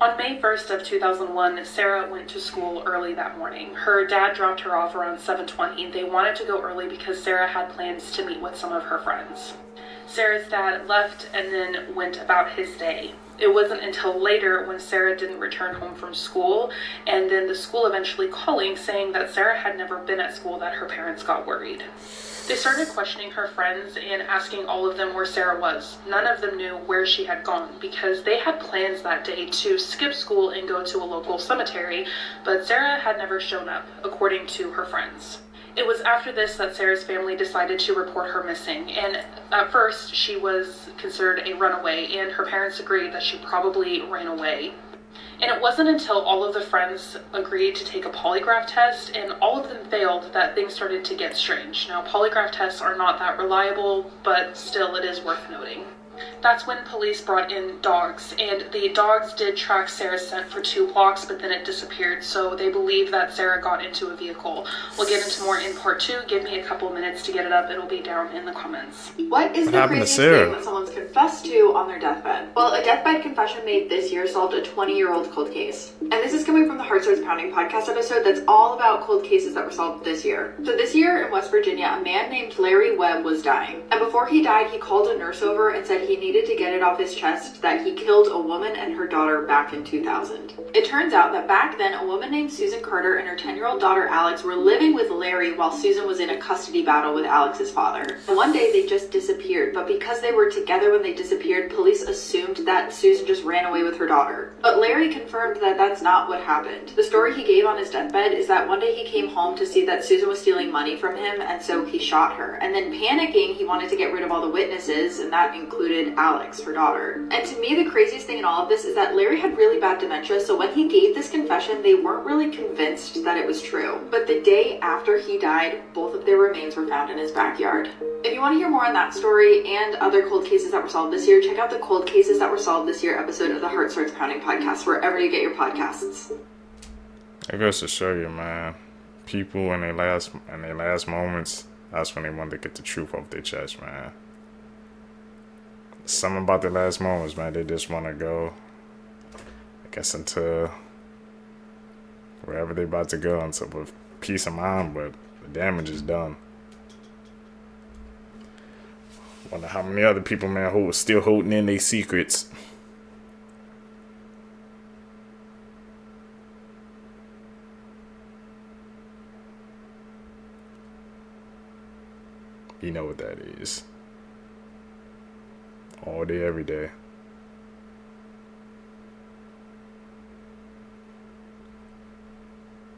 On May 1st of 2001, Sarah went to school early that morning. Her dad dropped her off around 7:20. They wanted to go early because Sarah had plans to meet with some of her friends. Sarah's dad left and then went about his day. It wasn't until later when Sarah didn't return home from school, and then the school eventually calling saying that Sarah had never been at school, that her parents got worried. They started questioning her friends and asking all of them where Sarah was. None of them knew where she had gone because they had plans that day to skip school and go to a local cemetery, but Sarah had never shown up, according to her friends. It was after this that Sarah's family decided to report her missing, and at first she was considered a runaway, and her parents agreed that she probably ran away. And it wasn't until all of the friends agreed to take a polygraph test, and all of them failed, that things started to get strange. Now, polygraph tests are not that reliable, but still it is worth noting. That's when police brought in dogs, and the dogs did track Sarah's scent for 2 blocks, but then it disappeared, so they believe that Sarah got into a vehicle. We'll get into more in part 2. Give me a couple minutes to get it up. It'll be down in the comments. What is the craziest thing that someone's confessed to on their deathbed? Well, a deathbed confession made this year solved a 20-year-old cold case. And this is coming from the Heart Starts Pounding podcast episode that's all about cold cases that were solved this year. So this year in West Virginia, a man named Larry Webb was dying. And before he died, he called a nurse over and said he needed needed to get it off his chest that he killed a woman and her daughter back in 2000. It turns out that back then, a woman named Susan Carter and her 10-year-old daughter Alex were living with Larry while Susan was in a custody battle with Alex's father. One day they just disappeared, but because they were together when they disappeared, police assumed that Susan just ran away with her daughter. But Larry confirmed that that's not what happened. The story he gave on his deathbed is that one day he came home to see that Susan was stealing money from him, and so he shot her. And then panicking, he wanted to get rid of all the witnesses, and that included Alex, her daughter. And to me, the craziest thing in all of this is that Larry had really bad dementia, so when he gave this confession, they weren't really convinced that it was true. But the day after he died, both of their remains were found in his backyard. If you want to hear more on that story and other cold cases that were solved this year, check out the Cold Cases That Were Solved This Year episode of the Heart Starts Pounding podcast, wherever you get your podcasts. It goes to show you, man. People in their last moments, that's when they want to get the truth off their chest, man. Something about their last moments, man. They just want to go, I guess, into wherever they about to go, into with peace of mind, but the damage is done. Wonder how many other people, man, who are still holding in their secrets. You know what that is. All day, every day.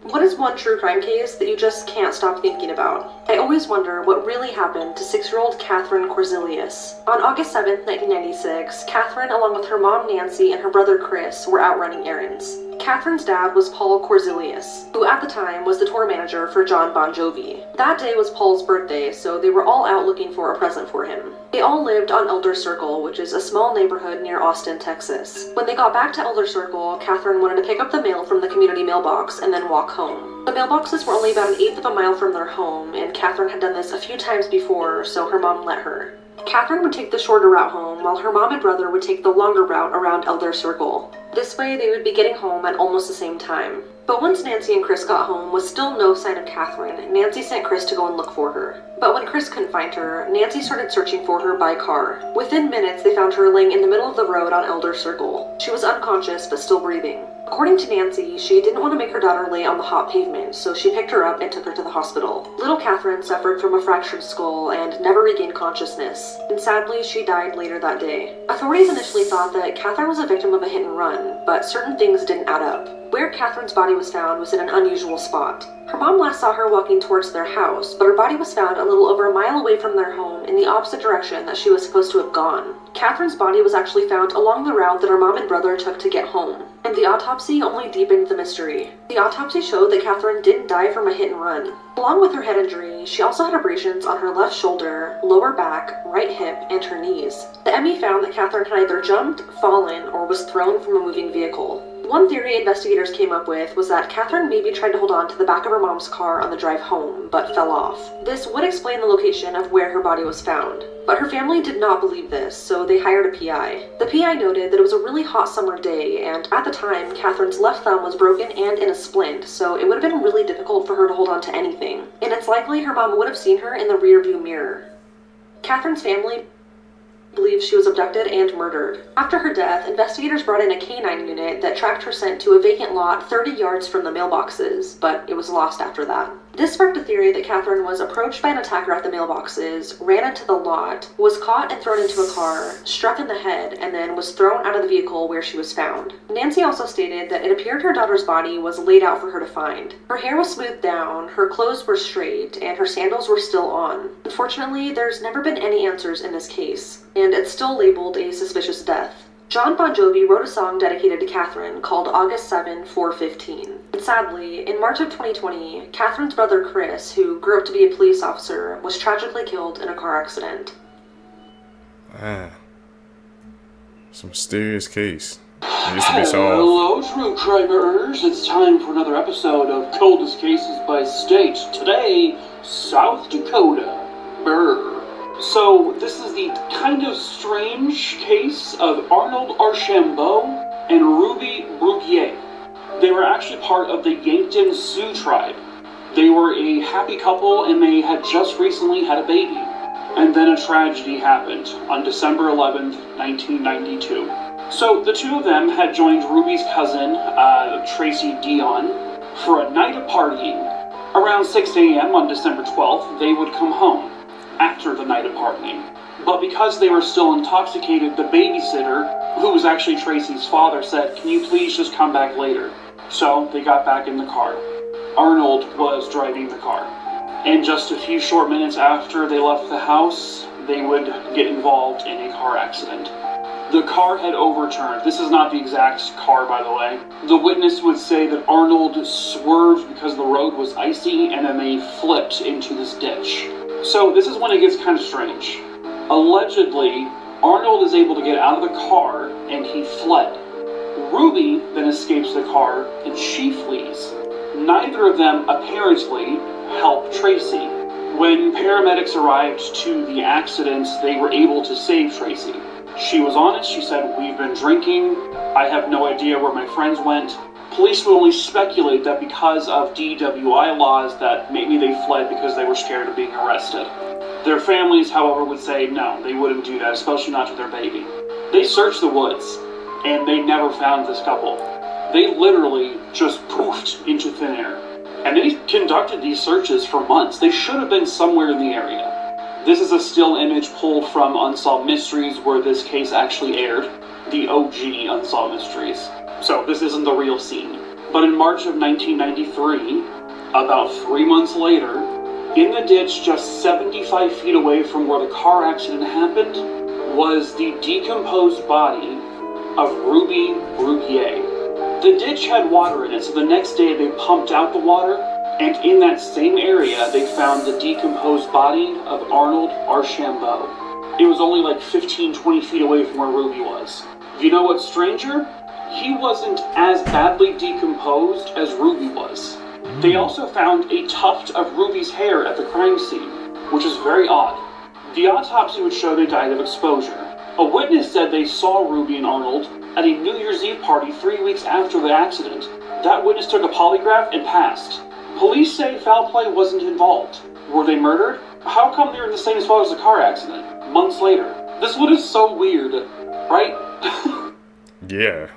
What is one true crime case that you just can't stop thinking about? I always wonder what really happened to 6-year-old Catherine Korzelius. On August 7th, 1996, Catherine, along with her mom Nancy and her brother Chris, were out running errands. Catherine's dad was Paul Korzelius, who at the time was the tour manager for John Bon Jovi. That day was Paul's birthday, so they were all out looking for a present for him. They all lived on Elder Circle, which is a small neighborhood near Austin, Texas. When they got back to Elder Circle, Catherine wanted to pick up the mail from the community mailbox and then walk home. The mailboxes were only about 1/8 of a mile from their home, and Catherine had done this a few times before, so her mom let her. Catherine would take the shorter route home, while her mom and brother would take the longer route around Elder Circle. This way, they would be getting home at almost the same time. But once Nancy and Chris got home, with still no sign of Catherine, Nancy sent Chris to go and look for her. But when Chris couldn't find her, Nancy started searching for her by car. Within minutes, they found her laying in the middle of the road on Elder Circle. She was unconscious, but still breathing. According to Nancy, she didn't want to make her daughter lay on the hot pavement, so she picked her up and took her to the hospital. Little Catherine suffered from a fractured skull and never regained consciousness, and sadly, she died later that day. Authorities initially thought that Catherine was a victim of a hit and run, but certain things didn't add up. Where Catherine's body was found was in an unusual spot. Her mom last saw her walking towards their house, but her body was found a little over a mile away from their home in the opposite direction that she was supposed to have gone. Catherine's body was actually found along the route that her mom and brother took to get home, and the autopsy only deepened the mystery. The autopsy showed that Catherine didn't die from a hit and run. Along with her head injury, she also had abrasions on her left shoulder, lower back, right hip, and her knees. The ME found that Catherine had either jumped, fallen, or was thrown from a moving vehicle. One theory investigators came up with was that Catherine maybe tried to hold on to the back of her mom's car on the drive home, but fell off. This would explain the location of where her body was found. But her family did not believe this, so they hired a PI. The PI noted that it was a really hot summer day, and at the time, Catherine's left thumb was broken and in a splint, so it would have been really difficult for her to hold on to anything. And it's likely her mom would have seen her in the rearview mirror. Catherine's family believes she was abducted and murdered. After her death, investigators brought in a canine unit that tracked her scent to a vacant lot 30 yards from the mailboxes, but it was lost after that. This sparked a theory that Catherine was approached by an attacker at the mailboxes, ran into the lot, was caught and thrown into a car, struck in the head, and then was thrown out of the vehicle where she was found. Nancy also stated that it appeared her daughter's body was laid out for her to find. Her hair was smoothed down, her clothes were straight, and her sandals were still on. Unfortunately, there's never been any answers in this case, and it's still labeled a suspicious death. John Bon Jovi wrote a song dedicated to Catherine called August 7, 415. And sadly, in March of 2020, Catherine's brother Chris, who grew up to be a police officer, was tragically killed in a car accident. Man, it's a mysterious case. It used to be so Hello, true crimers. It's time for another episode of Coldest Cases by State. Today, South Dakota. Brr. So, this is the kind of strange case of Arnold Archambault and Ruby Bruguier. They were actually part of the Yankton Sioux tribe. They were a happy couple and they had just recently had a baby. And then a tragedy happened on December 11th, 1992. So the two of them had joined Ruby's cousin, Tracy Dion, for a night of partying. Around 6 a.m. on December 12th, they would come home after the night of partying. But because they were still intoxicated, the babysitter, who was actually Tracy's father, said, "Can you please just come back later?" So they got back in the car. Arnold was driving the car. And just a few short minutes after they left the house, they would get involved in a car accident. The car had overturned. This is not the exact car, by the way. The witness would say that Arnold swerved because the road was icy, and then they flipped into this ditch. So this is when it gets kind of strange. Allegedly, Arnold is able to get out of the car, and he fled. Ruby then escapes the car, and she flees. Neither of them apparently helped Tracy. When paramedics arrived to the accident, they were able to save Tracy. She was honest. She said, "We've been drinking. I have no idea where my friends went." Police would only speculate that because of DWI laws that maybe they fled because they were scared of being arrested. Their families, however, would say no, they wouldn't do that, especially not to their baby. They searched the woods, and they never found this couple. They literally just poofed into thin air. And they conducted these searches for months. They should have been somewhere in the area. This is a still image pulled from Unsolved Mysteries, where this case actually aired, the OG Unsolved Mysteries. So this isn't the real scene. But in March of 1993, about 3 months later, in the ditch just 75 feet away from where the car accident happened, was the decomposed body of Ruby Bruguier. The ditch had water in it, so the next day they pumped out the water, and in that same area they found the decomposed body of Arnold Archambault. It was only like 15-20 feet away from where Ruby was. You know what's stranger? He wasn't as badly decomposed as Ruby was. They also found a tuft of Ruby's hair at the crime scene, which is very odd. The autopsy would show they died of exposure. A witness said they saw Ruby and Arnold at a New Year's Eve party 3 weeks after the accident. That witness took a polygraph and passed. Police say foul play wasn't involved. Were they murdered? How come they're in the same spot as the car accident, months later? This one is so weird, right? Yeah.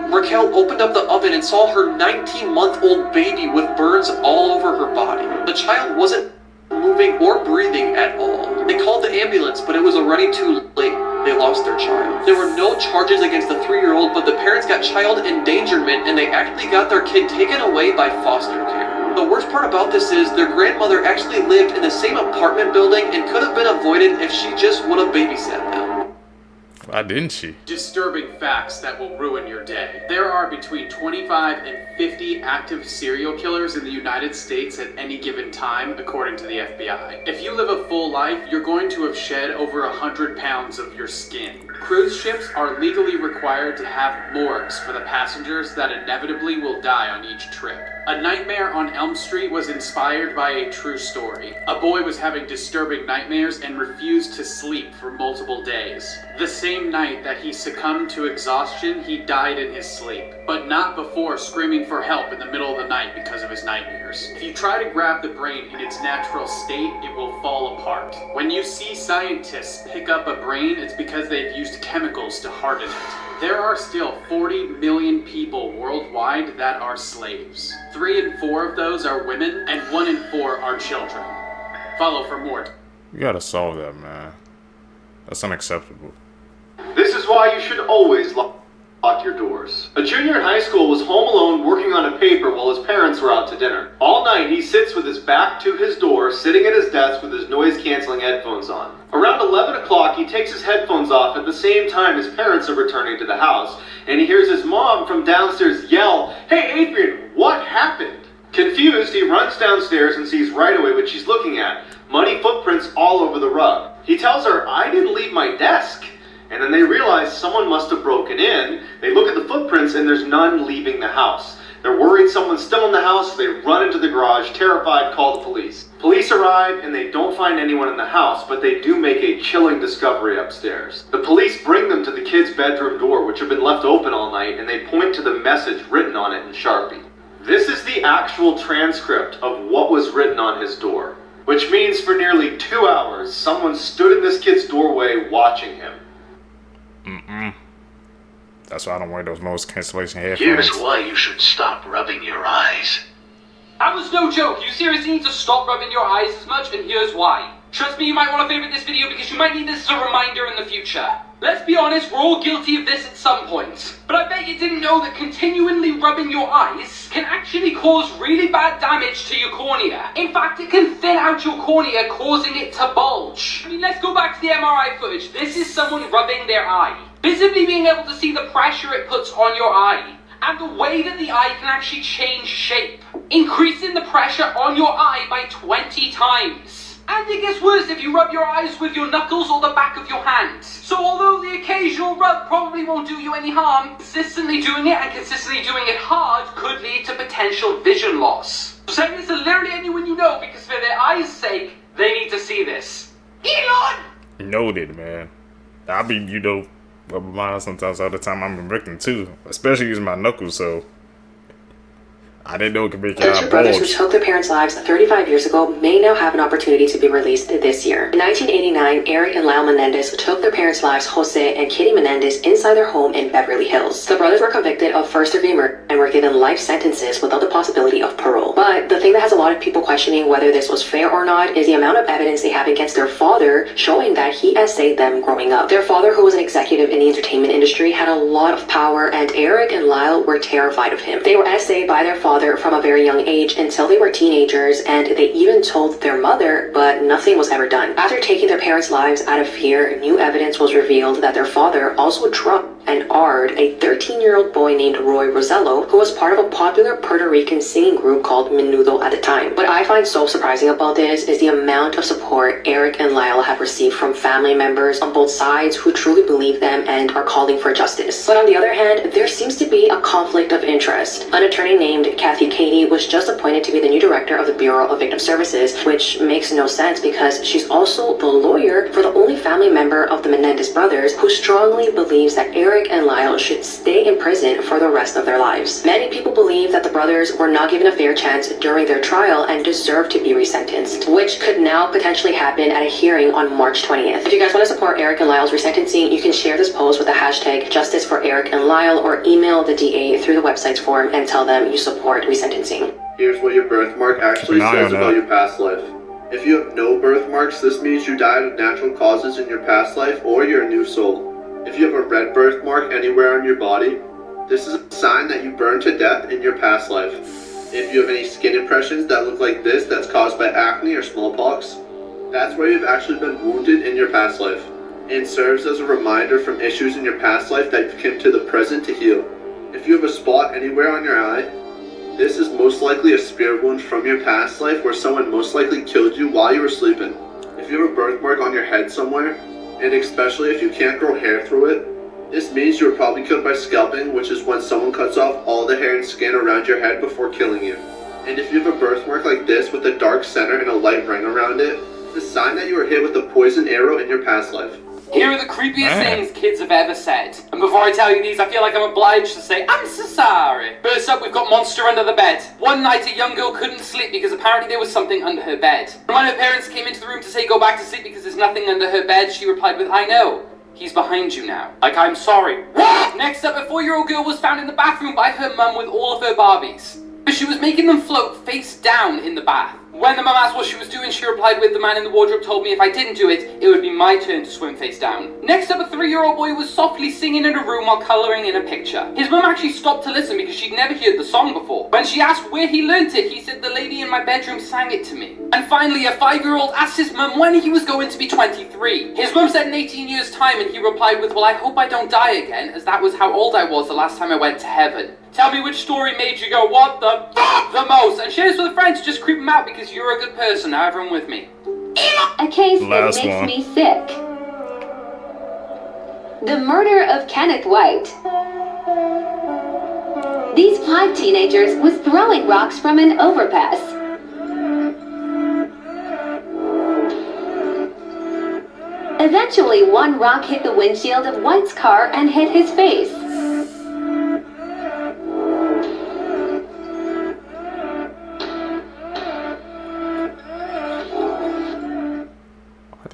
Raquel opened up the oven and saw her 19-month-old baby with burns all over her body. The child wasn't moving or breathing at all. They called the ambulance, but it was already too late. They lost their child. There were no charges against the 3-year-old, but the parents got child endangerment, and they actually got their kid taken away by foster care. The worst part about this is their grandmother actually lived in the same apartment building and could have been avoided if she just would have babysat them. Why didn't she? Disturbing facts that will ruin your day. There are between 25 and 50 active serial killers in the United States at any given time, according to the FBI. If you live a full life, you're going to have shed over 100 pounds of your skin. Cruise ships are legally required to have morgues for the passengers that inevitably will die on each trip. A Nightmare on Elm Street was inspired by a true story. A boy was having disturbing nightmares and refused to sleep for multiple days. The same night that he succumbed to exhaustion, he died in his sleep, but not before screaming for help in the middle of the night because of his nightmares. If you try to grab the brain in its natural state, it will fall apart. When you see scientists pick up a brain, it's because they've used chemicals to harden it. There are still 40 million people worldwide that are slaves. 3 in 4 of those are women, and 1 in 4 are children. Follow for more. You gotta solve that, man. That's unacceptable. This is why you should always lock your doors. A junior in high school was home alone working on a paper while his parents were out to dinner. All night he sits with his back to his door, sitting at his desk with his noise-canceling headphones on. Around 11 o'clock he takes his headphones off at the same time his parents are returning to the house, and he hears his mom from downstairs yell, "Hey Adrian, what happened?" Confused, he runs downstairs and sees right away what she's looking at, muddy footprints all over the rug. He tells her, "I didn't leave my desk." And then they realize someone must have broken in. They look at the footprints and there's none leaving the house. They're worried someone's still in the house, so they run into the garage, terrified, call the police. Police arrive and they don't find anyone in the house, but they do make a chilling discovery upstairs. The police bring them to the kid's bedroom door, which had been left open all night, and they point to the message written on it in Sharpie. This is the actual transcript of what was written on his door. which means for nearly 2 hours, someone stood in this kid's doorway watching him. That's why I don't wear those noise cancellation headphones. Here's why you should stop rubbing your eyes. That was no joke. You seriously need to stop rubbing your eyes as much, and here's why. Trust me, you might want to favorite this video because you might need this as a reminder in the future. Let's be honest, we're all guilty of this at some point. But I bet you didn't know that continually rubbing your eyes can actually cause really bad damage to your cornea. In fact, it can thin out your cornea, causing it to bulge. I mean, let's go back to the MRI footage. This is someone rubbing their eye. Visibly being able to see the pressure it puts on your eye, and the way that the eye can actually change shape, increasing the pressure on your eye by 20 times. And it gets worse if you rub your eyes with your knuckles or the back of your hand. So although the occasional rub probably won't do you any harm, consistently doing it and consistently doing it hard could lead to potential vision loss. So send this to literally anyone you know because for their eyes' sake, they need to see this. Elon! Noted, man. I be, rubbing my eyes sometimes all the time. I'm a victim too, especially using my knuckles, so I didn't know it could make The two brothers who took their parents' lives 35 years ago may now have an opportunity to be released this year. In 1989, Eric and Lyle Menendez took their parents' lives, Jose and Kitty Menendez, inside their home in Beverly Hills. The brothers were convicted of first-degree murder and were given life sentences without the possibility of parole. But the thing that has a lot of people questioning whether this was fair or not is the amount of evidence they have against their father showing that he essayed them growing up. Their father, who was an executive in the entertainment industry, had a lot of power, and Eric and Lyle were terrified of him. They were essayed by their father from a very young age until they were teenagers, and they even told their mother, but nothing was ever done. After taking their parents' lives out of fear, new evidence was revealed that their father also drugged and Ard, a 13-year-old boy named Roy Rosello, who was part of a popular Puerto Rican singing group called Menudo at the time. What I find so surprising about this is the amount of support Eric and Lyle have received from family members on both sides who truly believe them and are calling for justice. But on the other hand, there seems to be a conflict of interest. An attorney named Kathy Katie was just appointed to be the new director of the Bureau of Victim Services, which makes no sense because she's also the lawyer for the only family member of the Menendez brothers who strongly believes that Eric and Lyle should stay in prison for the rest of their lives. Many people believe that the brothers were not given a fair chance during their trial and deserve to be resentenced, which could now potentially happen at a hearing on March 20th. If you guys want to support Eric and Lyle's resentencing, you can share this post with the hashtag Justice for Eric and Lyle or email the DA through the website's form and tell them you support resentencing. Here's what your birthmark actually says about your past life. If you have no birthmarks, this means you died of natural causes in your past life or you're a new soul. If you have a red birthmark anywhere on your body, this is a sign that you burned to death in your past life. If you have any skin impressions that look like this that's caused by acne or smallpox, that's where you've actually been wounded in your past life. It serves as a reminder from issues in your past life that you've come to the present to heal. If you have a spot anywhere on your eye, this is most likely a spear wound from your past life where someone most likely killed you while you were sleeping. If you have a birthmark on your head somewhere, and especially if you can't grow hair through it, this means you were probably killed by scalping, which is when someone cuts off all the hair and skin around your head before killing you. And if you have a birthmark like this with a dark center and a light ring around it, it's a sign that you were hit with a poison arrow in your past life. Here are the creepiest things kids have ever said. And before I tell you these, I feel like I'm obliged to say, I'm so sorry. First up, we've got Monster Under the Bed. One night, a young girl couldn't sleep because apparently there was something under her bed. When her parents came into the room to say go back to sleep because there's nothing under her bed, she replied with, I know. He's behind you now. Like, I'm sorry. Next up, a 4-year-old girl was found in the bathroom by her mum with all of her Barbies. But she was making them float face down in the bath. When the mum asked what she was doing, she replied with, the man in the wardrobe told me if I didn't do it, it would be my turn to swim face down. Next up, a 3-year-old boy was softly singing in a room while colouring in a picture. His mum actually stopped to listen because she'd never heard the song before. When she asked where he learnt it, he said the lady in my bedroom sang it to me. And finally, a 5-year-old asked his mum when he was going to be 23. His mum said in 18 years' time, and he replied with, well, I hope I don't die again, as that was how old I was the last time I went to heaven. Tell me which story made you go, what the fuck the most? And share this with a friend to just creep them out because you're a good person. Now everyone with me. A case that makes me sick. The murder of Kenneth White. These 5 teenagers was throwing rocks from an overpass. Eventually, one rock hit the windshield of White's car and hit his face.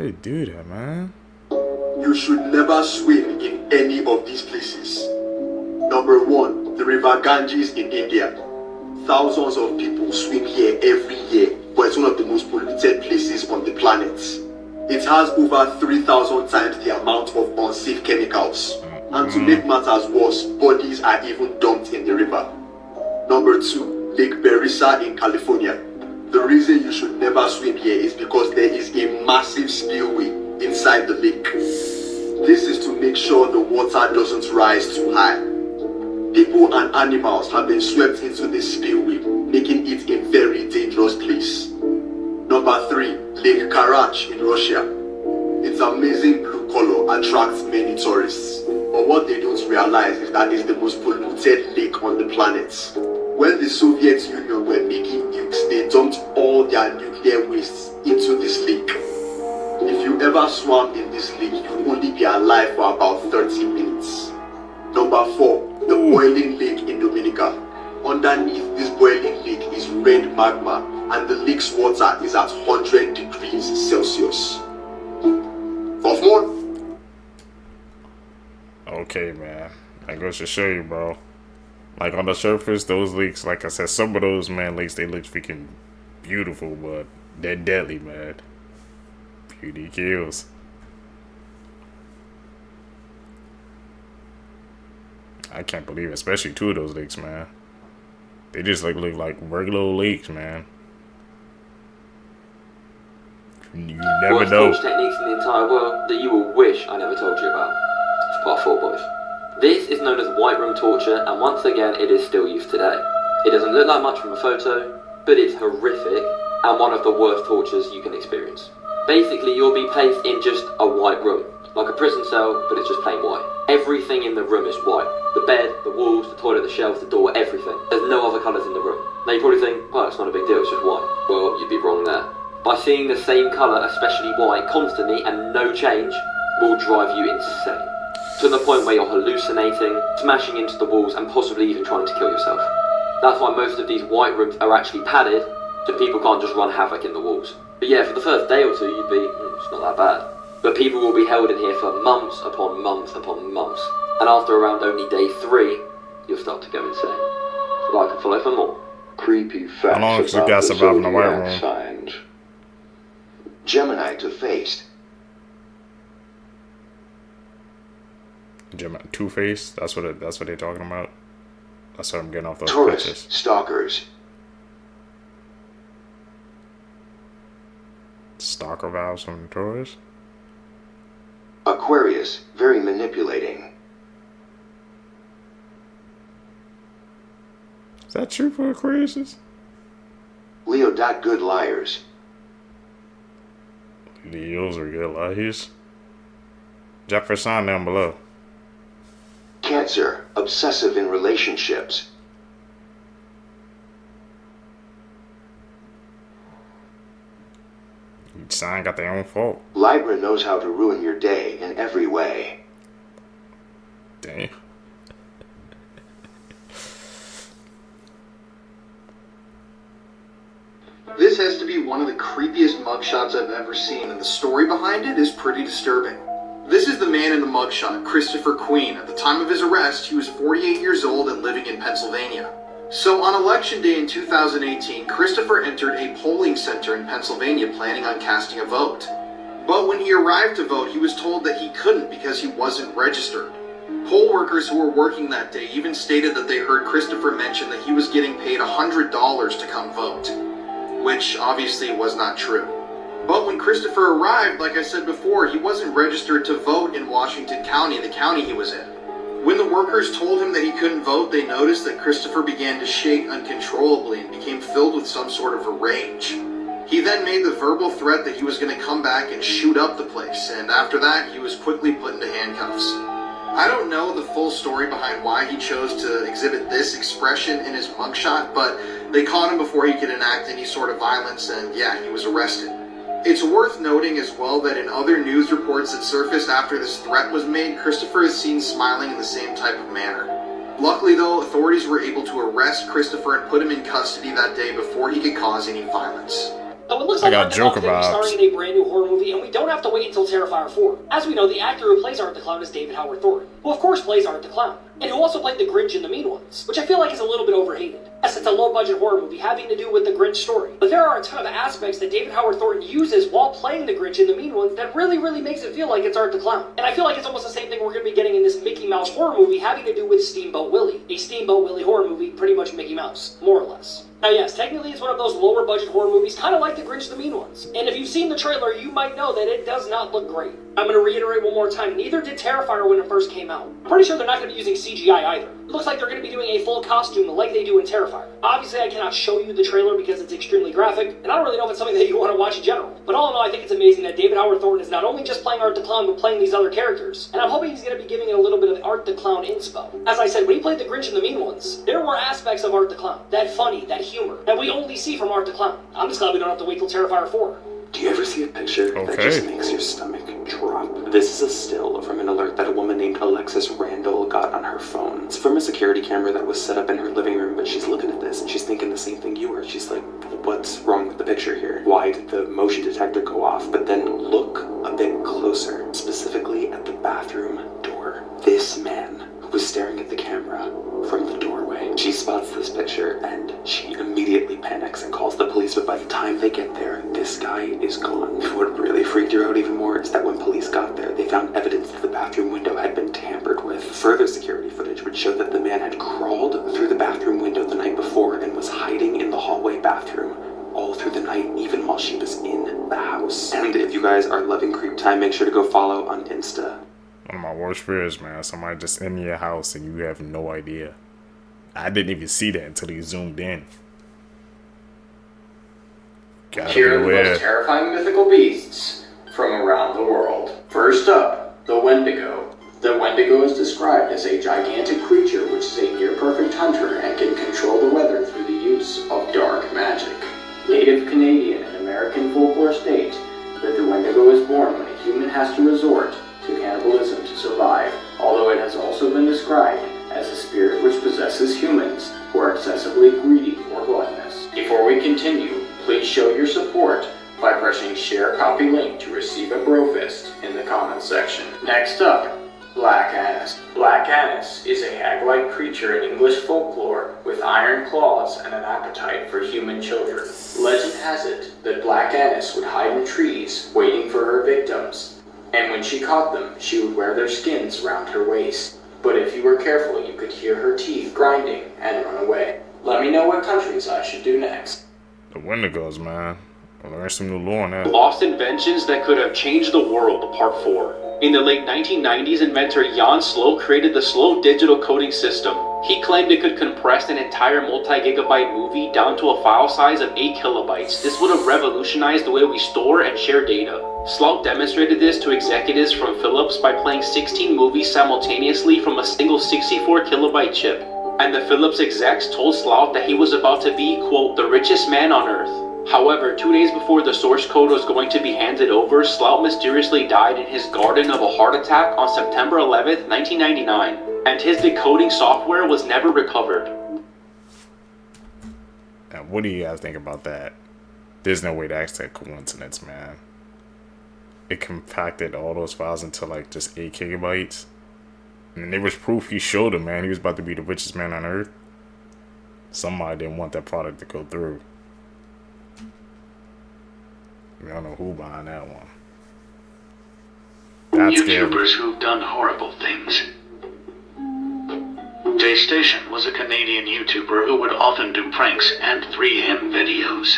they do that, man? You should never swim in any of these places. Number 1, the River Ganges in India. Thousands of people swim here every year, but it's one of the most polluted places on the planet. It has over 3,000 times the amount of unsafe chemicals. And to make matters worse, bodies are even dumped in the river. Number 2, Lake Berisa in California. The reason you should never swim here is because there is a massive spillway inside the lake. This is to make sure the water doesn't rise too high. People and animals have been swept into this spillway, making it a very dangerous place. Number 3, Lake Karach in Russia. Its amazing blue color attracts many tourists. But what they don't realize is that it's the most polluted lake on the planet. When the Soviet Union were making nukes, they dumped all their nuclear wastes into this lake. If you ever swam in this lake, you'd only be alive for about 30 minutes. Number 4, the boiling lake in Dominica. Underneath this boiling lake is red magma, and the lake's water is at 100 degrees Celsius. For more? Okay, man. That goes to show you, bro. Like, on the surface, those leaks, like I said, some of those, man, lakes, they look freaking beautiful, but they're deadly, man. Beauty kills. I can't believe it, especially 2 of those lakes, man. They just look like regular lakes, man. You never know. Torch techniques in the entire world that you will wish I never told you about. It's part 4, boys. This is known as white room torture, and once again, it is still used today. It doesn't look like much from a photo, but it's horrific and one of the worst tortures you can experience. Basically, you'll be placed in just a white room, like a prison cell, but it's just plain white. Everything in the room is white. The bed, the walls, the toilet, the shelves, the door, everything. There's no other colours in the room. Now you probably think, oh, it's not a big deal, it's just white. Well, you'd be wrong there. By seeing the same colour, especially white, constantly and no change, will drive you insane. To the point where you're hallucinating, smashing into the walls, and possibly even trying to kill yourself. That's why most of these white rooms are actually padded, so people can't just run havoc in the walls. But yeah, for the first day or 2, you'd be, it's not that bad. But people will be held in here for months upon months upon months. And after around only day 3, you'll start to go insane. Like and follow for more. Creepy facts. How long has the guy survived in the white room? Signs. Gemini two-faced. Two-Face? That's what they're talking about. That's what I'm getting off those Taurus, pictures. stalkers. Stalker vibes from Taurus. Aquarius, very manipulating. Is that true for Aquarius? Leo, good liars. Leos are good liars. Drop your sign down below. Cancer, obsessive in relationships. Each sign got their own fault. Libra knows how to ruin your day in every way. Dang. This has to be one of the creepiest mugshots I've ever seen, and the story behind it is pretty disturbing. This is the man in the mugshot, Christopher Queen. At the time of his arrest, he was 48 years old and living in Pennsylvania. So on election day in 2018, Christopher entered a polling center in Pennsylvania planning on casting a vote. But when he arrived to vote, he was told that he couldn't because he wasn't registered. Poll workers who were working that day even stated that they heard Christopher mention that he was getting paid $100 to come vote, which obviously was not true. But when Christopher arrived, like I said before, he wasn't registered to vote in Washington County, the county he was in. When the workers told him that he couldn't vote, they noticed that Christopher began to shake uncontrollably and became filled with some sort of a rage. He then made the verbal threat that he was going to come back and shoot up the place, and after that, he was quickly put into handcuffs. I don't know the full story behind why he chose to exhibit this expression in his mugshot, but they caught him before he could enact any sort of violence, and yeah, he was arrested. It's worth noting as well that in other news reports that surfaced after this threat was made, Christopher is seen smiling in the same type of manner. Luckily though, authorities were able to arrest Christopher and put him in custody that day before he could cause any violence. So it looks I like got Art the Clown Joker could be vibes. starring in a brand new horror movie, and we don't have to wait until Terrifier 4. As we know, the actor who plays Art the Clown is David Howard Thornton, who of course plays Art the Clown, and who also played the Grinch in The Mean Ones, which I feel like is a little bit overhated. Yes, it's a low-budget horror movie having to do with the Grinch story, but there are a ton of aspects that David Howard Thornton uses while playing the Grinch in The Mean Ones that really makes it feel like it's Art the Clown. And I feel like it's almost the same thing we're going to be getting in this Mickey Mouse horror movie having to do with Steamboat Willie, a Steamboat Willie horror movie, pretty much Mickey Mouse, more or less. Now yes, technically it's one of those lower budget horror movies, kind of like The Grinch the Mean Ones. And if you've seen the trailer, you might know that it does not look great. I'm going to reiterate one more time, neither did Terrifier when it first came out. I'm pretty sure they're not going to be using CGI either. It looks like they're going to be doing a full costume like they do in Terrifier. Obviously I cannot show you the trailer because it's extremely graphic, and I don't really know if it's something that you want to watch in general. But all in all, I think it's amazing that David Howard Thornton is not only just playing Art the Clown, but playing these other characters. And I'm hoping he's going to be giving it a little bit of Art the Clown inspo. As I said, when he played the Grinch in The Mean Ones, there were aspects of Art the Clown, that funny, that humor, that we only see from Art the Clown. I'm just glad we don't have to wait till Terrifier 4. Do you ever see a picture that just makes your stomach drop? This is a still from an alert that a woman named Alexis Randall got on her phone. It's from a security camera that was set up in her living room, but she's looking at this and she's thinking the same thing you were. She's like, what's wrong with the picture here? Why did the motion detector go off? But then look a bit closer, specifically at the bathroom door. This man who was staring at the camera from the doorway. She spots this picture and she immediately panics and calls the police, but by the time they get there, this guy is gone. What really freaked her out even more is that when police got there, they found evidence that the bathroom window had been tampered with. Further security footage would show that the man had crawled through the bathroom window the night before and was hiding in the hallway bathroom all through the night, even while she was in the house. And if you guys are loving Creep Time, make sure to go follow on Insta. One of my worst fears, man. Somebody just in your house and you have no idea. I didn't even see that until he zoomed in. Here are the most terrifying mythical beasts from around the world. First up, the Wendigo. The Wendigo is described as a gigantic creature which is a near-perfect hunter and can control the weather through the use of dark magic. Native Canadian and American folklore state that the Wendigo is born when a human has to resort to cannibalism to survive, although it has also been described as a spirit which possesses humans who are excessively greedy or gluttonous. Before we continue, please show your support by pressing share copy link to receive a brofist in the comments section. Next up, Black Annis. Black Annis is a hag-like creature in English folklore with iron claws and an appetite for human children. Legend has it that Black Annis would hide in trees waiting for her victims, and when she caught them, she would wear their skins around her waist. But if you were careful, you could hear her teeth grinding and run away. Let me know what countries I should do next. The Wendigos, man. I learned some new lore on that. Lost inventions that could have changed the world, part 4. In the late 1990s, inventor Jan Slow created the Slow digital coding system. He claimed it could compress an entire multi-gigabyte movie down to a file size of 8 kilobytes. This would have revolutionized the way we store and share data. Slout demonstrated this to executives from Philips by playing 16 movies simultaneously from a single 64 kilobyte chip. And the Philips execs told Slout that he was about to be, quote, the richest man on earth. However, 2 days before the source code was going to be handed over, Slout mysteriously died in his garden of a heart attack on September 11th, 1999, and his decoding software was never recovered. And what do you guys think about that? There's no way that's a coincidence, man. It compacted all those files into like just 8 gigabytes. And there was proof he showed him, man. He was about to be the richest man on earth. Somebody didn't want that product to go through. I don't know who behind that one. That's YouTubers who've done horrible things. Jay Station was a Canadian YouTuber who would often do pranks and 3M videos.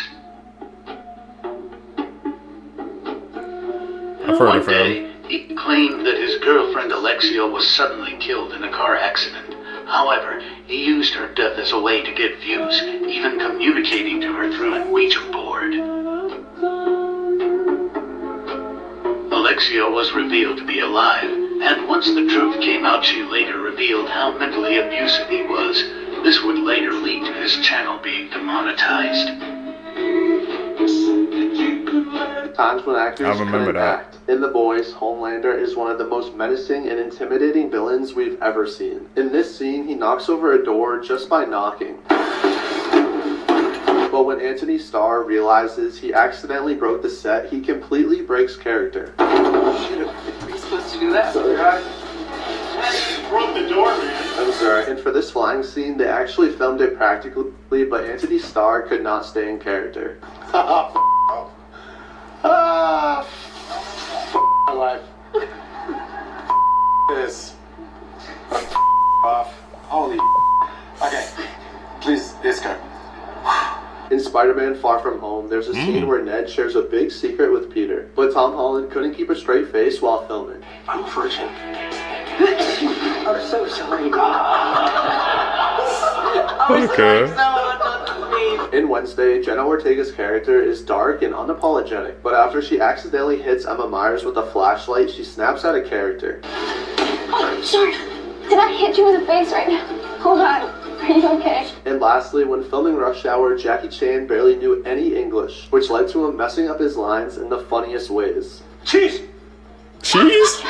One day, he claimed that his girlfriend Alexia was suddenly killed in a car accident. However, he used her death as a way to get views, even communicating to her through an Ouija board. Alexia was revealed to be alive, and once the truth came out, she later revealed how mentally abusive he was. This would later lead to his channel being demonetized. Times when actors couldn't act. In The Boys, Homelander is one of the most menacing and intimidating villains we've ever seen. In this scene, he knocks over a door just by knocking. But But when Anthony Starr realizes he accidentally broke the set, he completely breaks character. Shit, are you supposed to do that? Sorry, guys. You broke the door, man. I'm sorry. And for this flying scene, they actually filmed it practically, but Anthony Starr could not stay in character. My life. This. Off. Holy. Okay. Please, this guy. In Spider-Man Far From Home, there's a scene where Ned shares a big secret with Peter, but Tom Holland couldn't keep a straight face while filming. I'm a virgin. I'm so sorry. In Wednesday, Jenna Ortega's character is dark and unapologetic, but after she accidentally hits Emma Myers with a flashlight, she snaps out of character. Oh, sorry. Did I hit you in the face right now? Hold on. Are you okay? And lastly, when filming Rush Hour, Jackie Chan barely knew any English, which led to him messing up his lines in the funniest ways. Cheese! Cheese?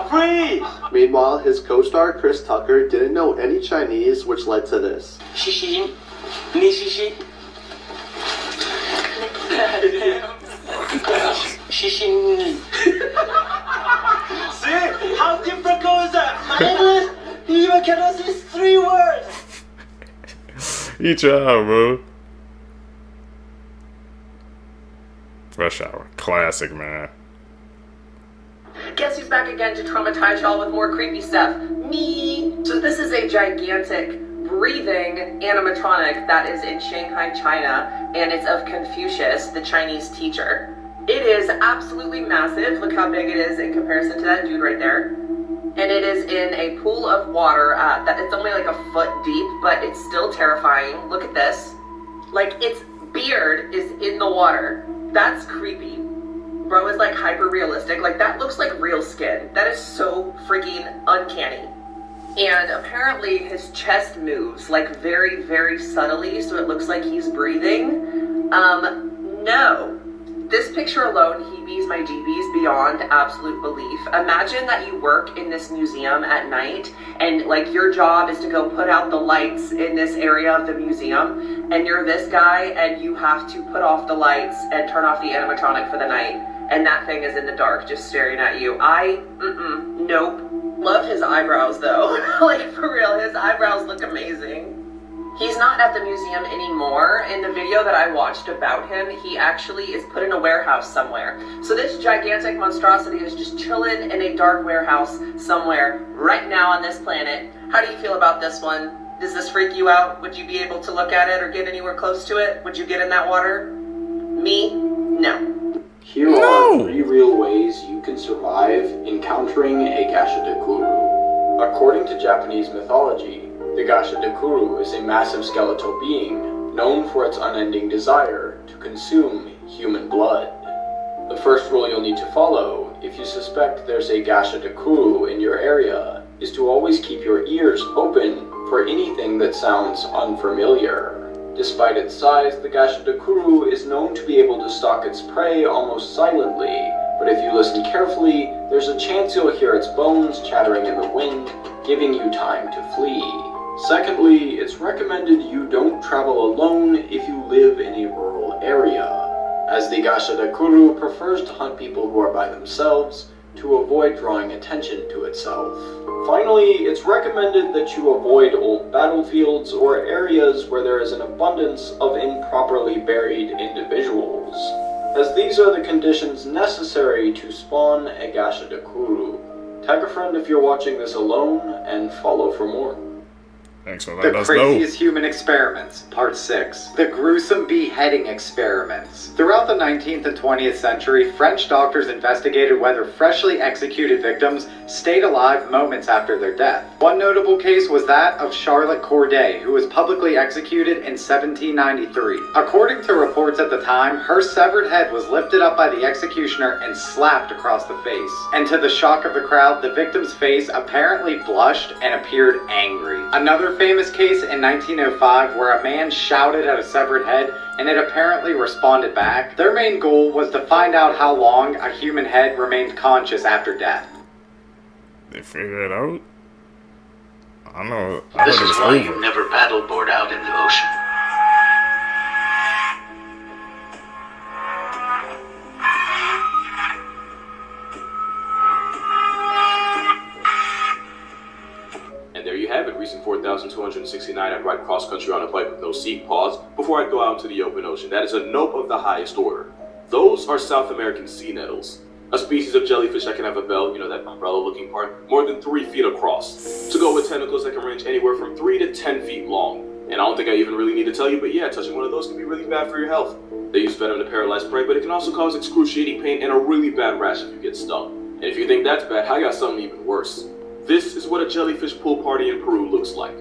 Freeze! Meanwhile, his co-star Chris Tucker didn't know any Chinese, which led to this. See, how difficult is that? My English, you even cannot say 3 words! You try, bro. Rush Hour. Classic, man. Guess who's back again to traumatize y'all with more creepy stuff? Me! So this is a gigantic breathing animatronic that is in Shanghai, China, and it's of Confucius, the Chinese teacher. It is absolutely massive. Look how big it is in comparison to that dude right there. And it is in a pool of water that it's only like a foot deep, but it's still terrifying. Look at this. Like, its beard is in the water. That's creepy. Bro is like hyper realistic. Like, that looks like real skin. That is so freaking uncanny. And apparently his chest moves like very, very subtly, so it looks like he's breathing. No. This picture alone heebies my jeebies beyond absolute belief. Imagine that you work in this museum at night and like your job is to go put out the lights in this area of the museum, and you're this guy and you have to put off the lights and turn off the animatronic for the night, and that thing is in the dark just staring at you. Nope. Love his eyebrows though. Like, for real, his eyebrows look amazing. He's not at the museum anymore. In the video that I watched about him, he actually is put in a warehouse somewhere. So this gigantic monstrosity is just chilling in a dark warehouse somewhere right now on this planet. How do you feel about this one? Does this freak you out? Would you be able to look at it or get anywhere close to it? Would you get in that water? Me? No. Here are 3 real ways you can survive encountering a Gashadakuru. According to Japanese mythology, the Gashadakuru is a massive skeletal being known for its unending desire to consume human blood. The first rule you'll need to follow if you suspect there's a Gashadakuru in your area is to always keep your ears open for anything that sounds unfamiliar. Despite its size, the Gashadakuru is known to be able to stalk its prey almost silently, but if you listen carefully, there's a chance you'll hear its bones chattering in the wind, giving you time to flee. Secondly, it's recommended you don't travel alone if you live in a rural area, as the Gashadakuru prefers to hunt people who are by themselves to avoid drawing attention to itself. Finally, it's recommended that you avoid old battlefields or areas where there is an abundance of improperly buried individuals, as these are the conditions necessary to spawn a Gashadakuru. Tag a friend if you're watching this alone, and follow for more. Thanks for letting The us know. Craziest Human Experiments, Part 6. The Gruesome Beheading Experiments. Throughout the 19th and 20th century, French doctors investigated whether freshly executed victims stayed alive moments after their death. One notable case was that of Charlotte Corday, who was publicly executed in 1793. According to reports at the time, her severed head was lifted up by the executioner and slapped across the face. And to the shock of the crowd, the victim's face apparently blushed and appeared angry. Another famous case in 1905 where a man shouted at a severed head and it apparently responded back. Their main goal was to find out how long a human head remained conscious after death. They figured it out. I know. This is why you never paddleboard out in the ocean. And there you have it, recent 4,269. I'd ride cross country on a bike with no seat. Pause. Before I go out into the open ocean, that is a nope of the highest order. Those are South American sea nettles, a species of jellyfish that can have a bell, you know, that umbrella-looking part, more than 3 feet across, to go with tentacles that can range anywhere from 3 to 10 feet long. And I don't think I even really need to tell you, but yeah, touching one of those can be really bad for your health. They use venom to paralyze prey, but it can also cause excruciating pain and a really bad rash if you get stung. And if you think that's bad, I got something even worse. This is what a jellyfish pool party in Peru looks like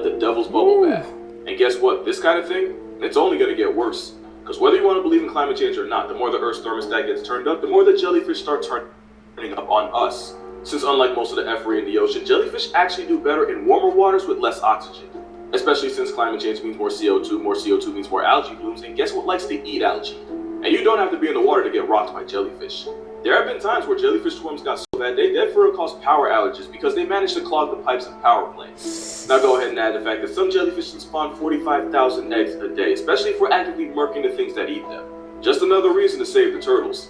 the devil's bubble bath. And guess what? This kind of thing, it's only gonna get worse. Because whether you want to believe in climate change or not, the more the Earth's thermostat gets turned up, the more the jellyfish start turning up on us. Since unlike most of the effery in the ocean, jellyfish actually do better in warmer waters with less oxygen. Especially since climate change means more CO2 means more algae blooms, and guess what likes to eat algae? And you don't have to be in the water to get rocked by jellyfish. There have been times where jellyfish swarms got so bad they dead for real caused power outages because they managed to clog the pipes in power plants. Now go ahead and add the fact that some jellyfish can spawn 45,000 eggs a day, especially if we're actively murking the things that eat them. Just another reason to save the turtles.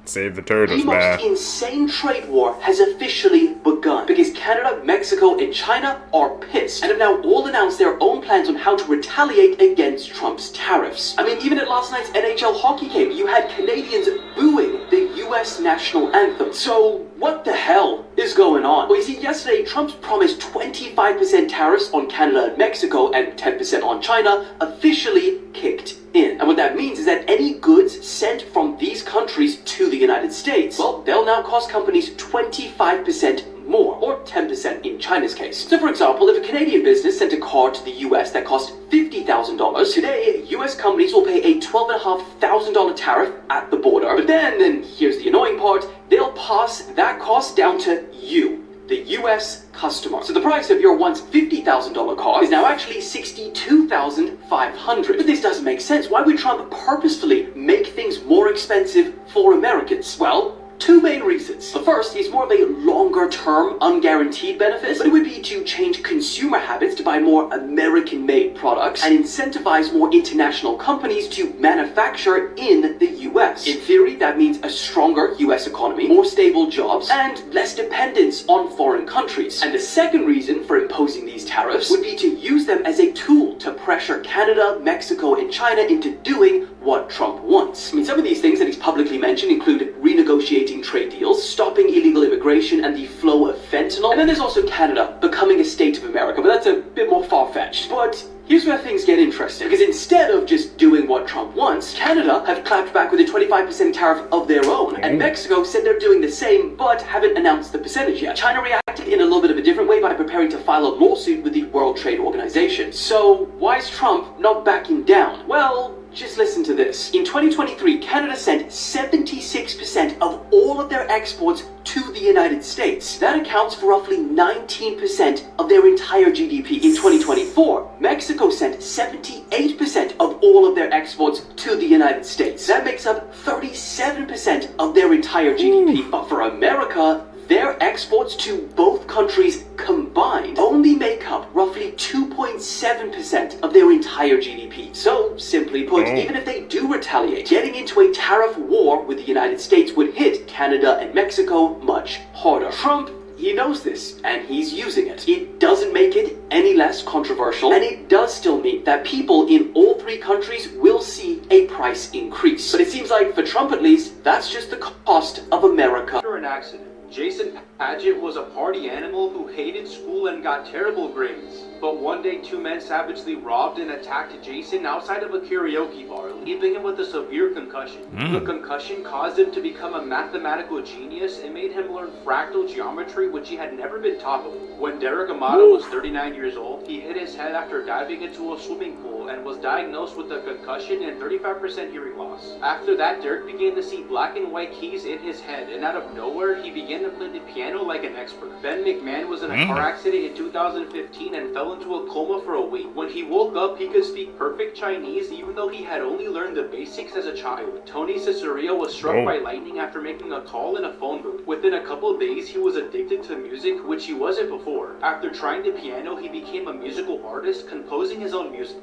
Save the turtles, man. The most insane trade war has officially begun because Canada, Mexico, and China are pissed and have now all announced their own plans on how to retaliate against Trump's tariffs. I mean, even at last night's NHL hockey game, you had Canadians booing the US national anthem. So what the hell is going on? Well, you see, yesterday, Trump's promised 25% tariffs on Canada and Mexico and 10% on China officially kicked in. And what that means is that any goods sent from these countries to the United States, well, they'll now cost companies 25% more, or 10% in China's case. So for example, if a Canadian business sent a car to the US that cost $50,000, today US companies will pay a $12,500 tariff at the border. But then, and here's the annoying part, they'll pass that cost down to you, the US customer. So the price of your once $50,000 car is now actually $62,500. But this doesn't make sense. Why would Trump purposefully make things more expensive for Americans? Well, two main reasons. The first is more of a longer-term, unguaranteed benefit, but it would be to change consumer habits to buy more American-made products and incentivize more international companies to manufacture in the US. In theory, that means a stronger US economy, more stable jobs, and less dependence on foreign countries. And the second reason for imposing these tariffs would be to use them as a tool to pressure Canada, Mexico, and China into doing what Trump wants. I mean, some of these things that he's publicly mentioned include renegotiating trade deals, stopping illegal immigration and the flow of fentanyl, and then there's also Canada becoming a state of America, but that's a bit more far-fetched. But here's where things get interesting, because instead of just doing what Trump wants, Canada have clapped back with a 25% tariff of their own, and Mexico said they're doing the same, but haven't announced the percentage yet. China reacted in a little bit of a different way by preparing to file a lawsuit with the World Trade Organization. So why is Trump not backing down? Well, just listen to this. In 2023, Canada sent 76% of all of their exports to the United States. That accounts for roughly 19% of their entire GDP. In 2024, Mexico sent 78% of all of their exports to the United States. That makes up 37% of their entire GDP. But for America, their exports to both countries combined only make up roughly 2.7% of their entire GDP. So, simply put, even if they do retaliate, getting into a tariff war with the United States would hit Canada and Mexico much harder. Trump, he knows this, and he's using it. It doesn't make it any less controversial, and it does still mean that people in all three countries will see a price increase. But it seems like, for Trump at least, that's just the cost of America. After an accident, Jason Padgett was a party animal who hated school and got terrible grades. But one day, two men savagely robbed and attacked Jason outside of a karaoke bar, leaving him with a severe concussion. The concussion caused him to become a mathematical genius and made him learn fractal geometry, which he had never been taught before. When Derek Amato was 39 years old, he hit his head after diving into a swimming pool and was diagnosed with a concussion and 35% hearing loss. After that, Derek began to see black and white keys in his head, and out of nowhere, he began began to play the piano like an expert. Ben McMahon was in a car accident in 2015 and fell into a coma for a week. When he woke up, he could speak perfect Chinese even though he had only learned the basics as a child. Tony Cicero was struck by lightning after making a call in a phone booth. Within a couple of days, he was addicted to music, which he wasn't before. After trying the piano, he became a musical artist, composing his own music.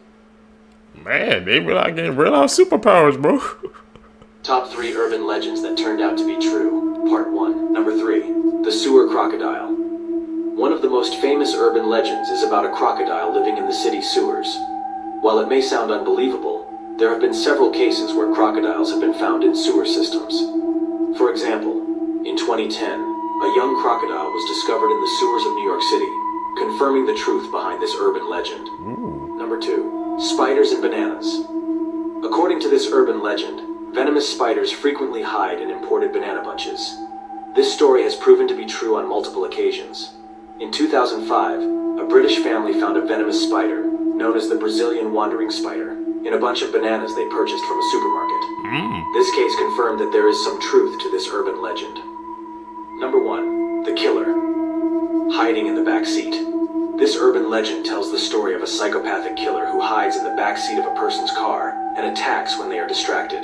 Man, they be like getting real life superpowers, bro. Top 3 urban legends that turned out to be true. Part 1. Number 3. The sewer crocodile. One of the most famous urban legends is about a crocodile living in the city sewers. While it may sound unbelievable, there have been several cases where crocodiles have been found in sewer systems. For example, in 2010, a young crocodile was discovered in the sewers of New York City, confirming the truth behind this urban legend. Number 2. Spiders and bananas. According to this urban legend, venomous spiders frequently hide in imported banana bunches. This story has proven to be true on multiple occasions. In 2005, a British family found a venomous spider, known as the Brazilian wandering spider, in a bunch of bananas they purchased from a supermarket. This case confirmed that there is some truth to this urban legend. Number 1. The killer. Hiding in the back seat. This urban legend tells the story of a psychopathic killer who hides in the back seat of a person's car and attacks when they are distracted.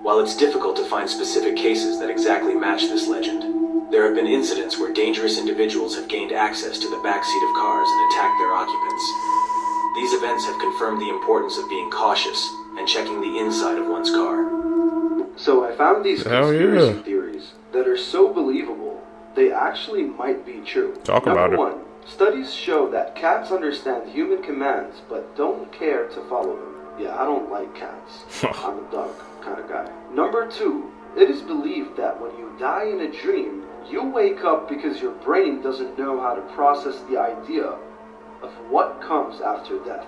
While it's difficult to find specific cases that exactly match this legend, there have been incidents where dangerous individuals have gained access to the backseat of cars and attacked their occupants. These events have confirmed the importance of being cautious and checking the inside of one's car. So I found these conspiracy theories that are so believable, they actually might be true. Talk about it. Number 1, studies show that cats understand human commands but don't care to follow them. Yeah, I don't like cats. I'm a dog kind of guy. Number 2, it is believed that when you die in a dream, you wake up because your brain doesn't know how to process the idea of what comes after death.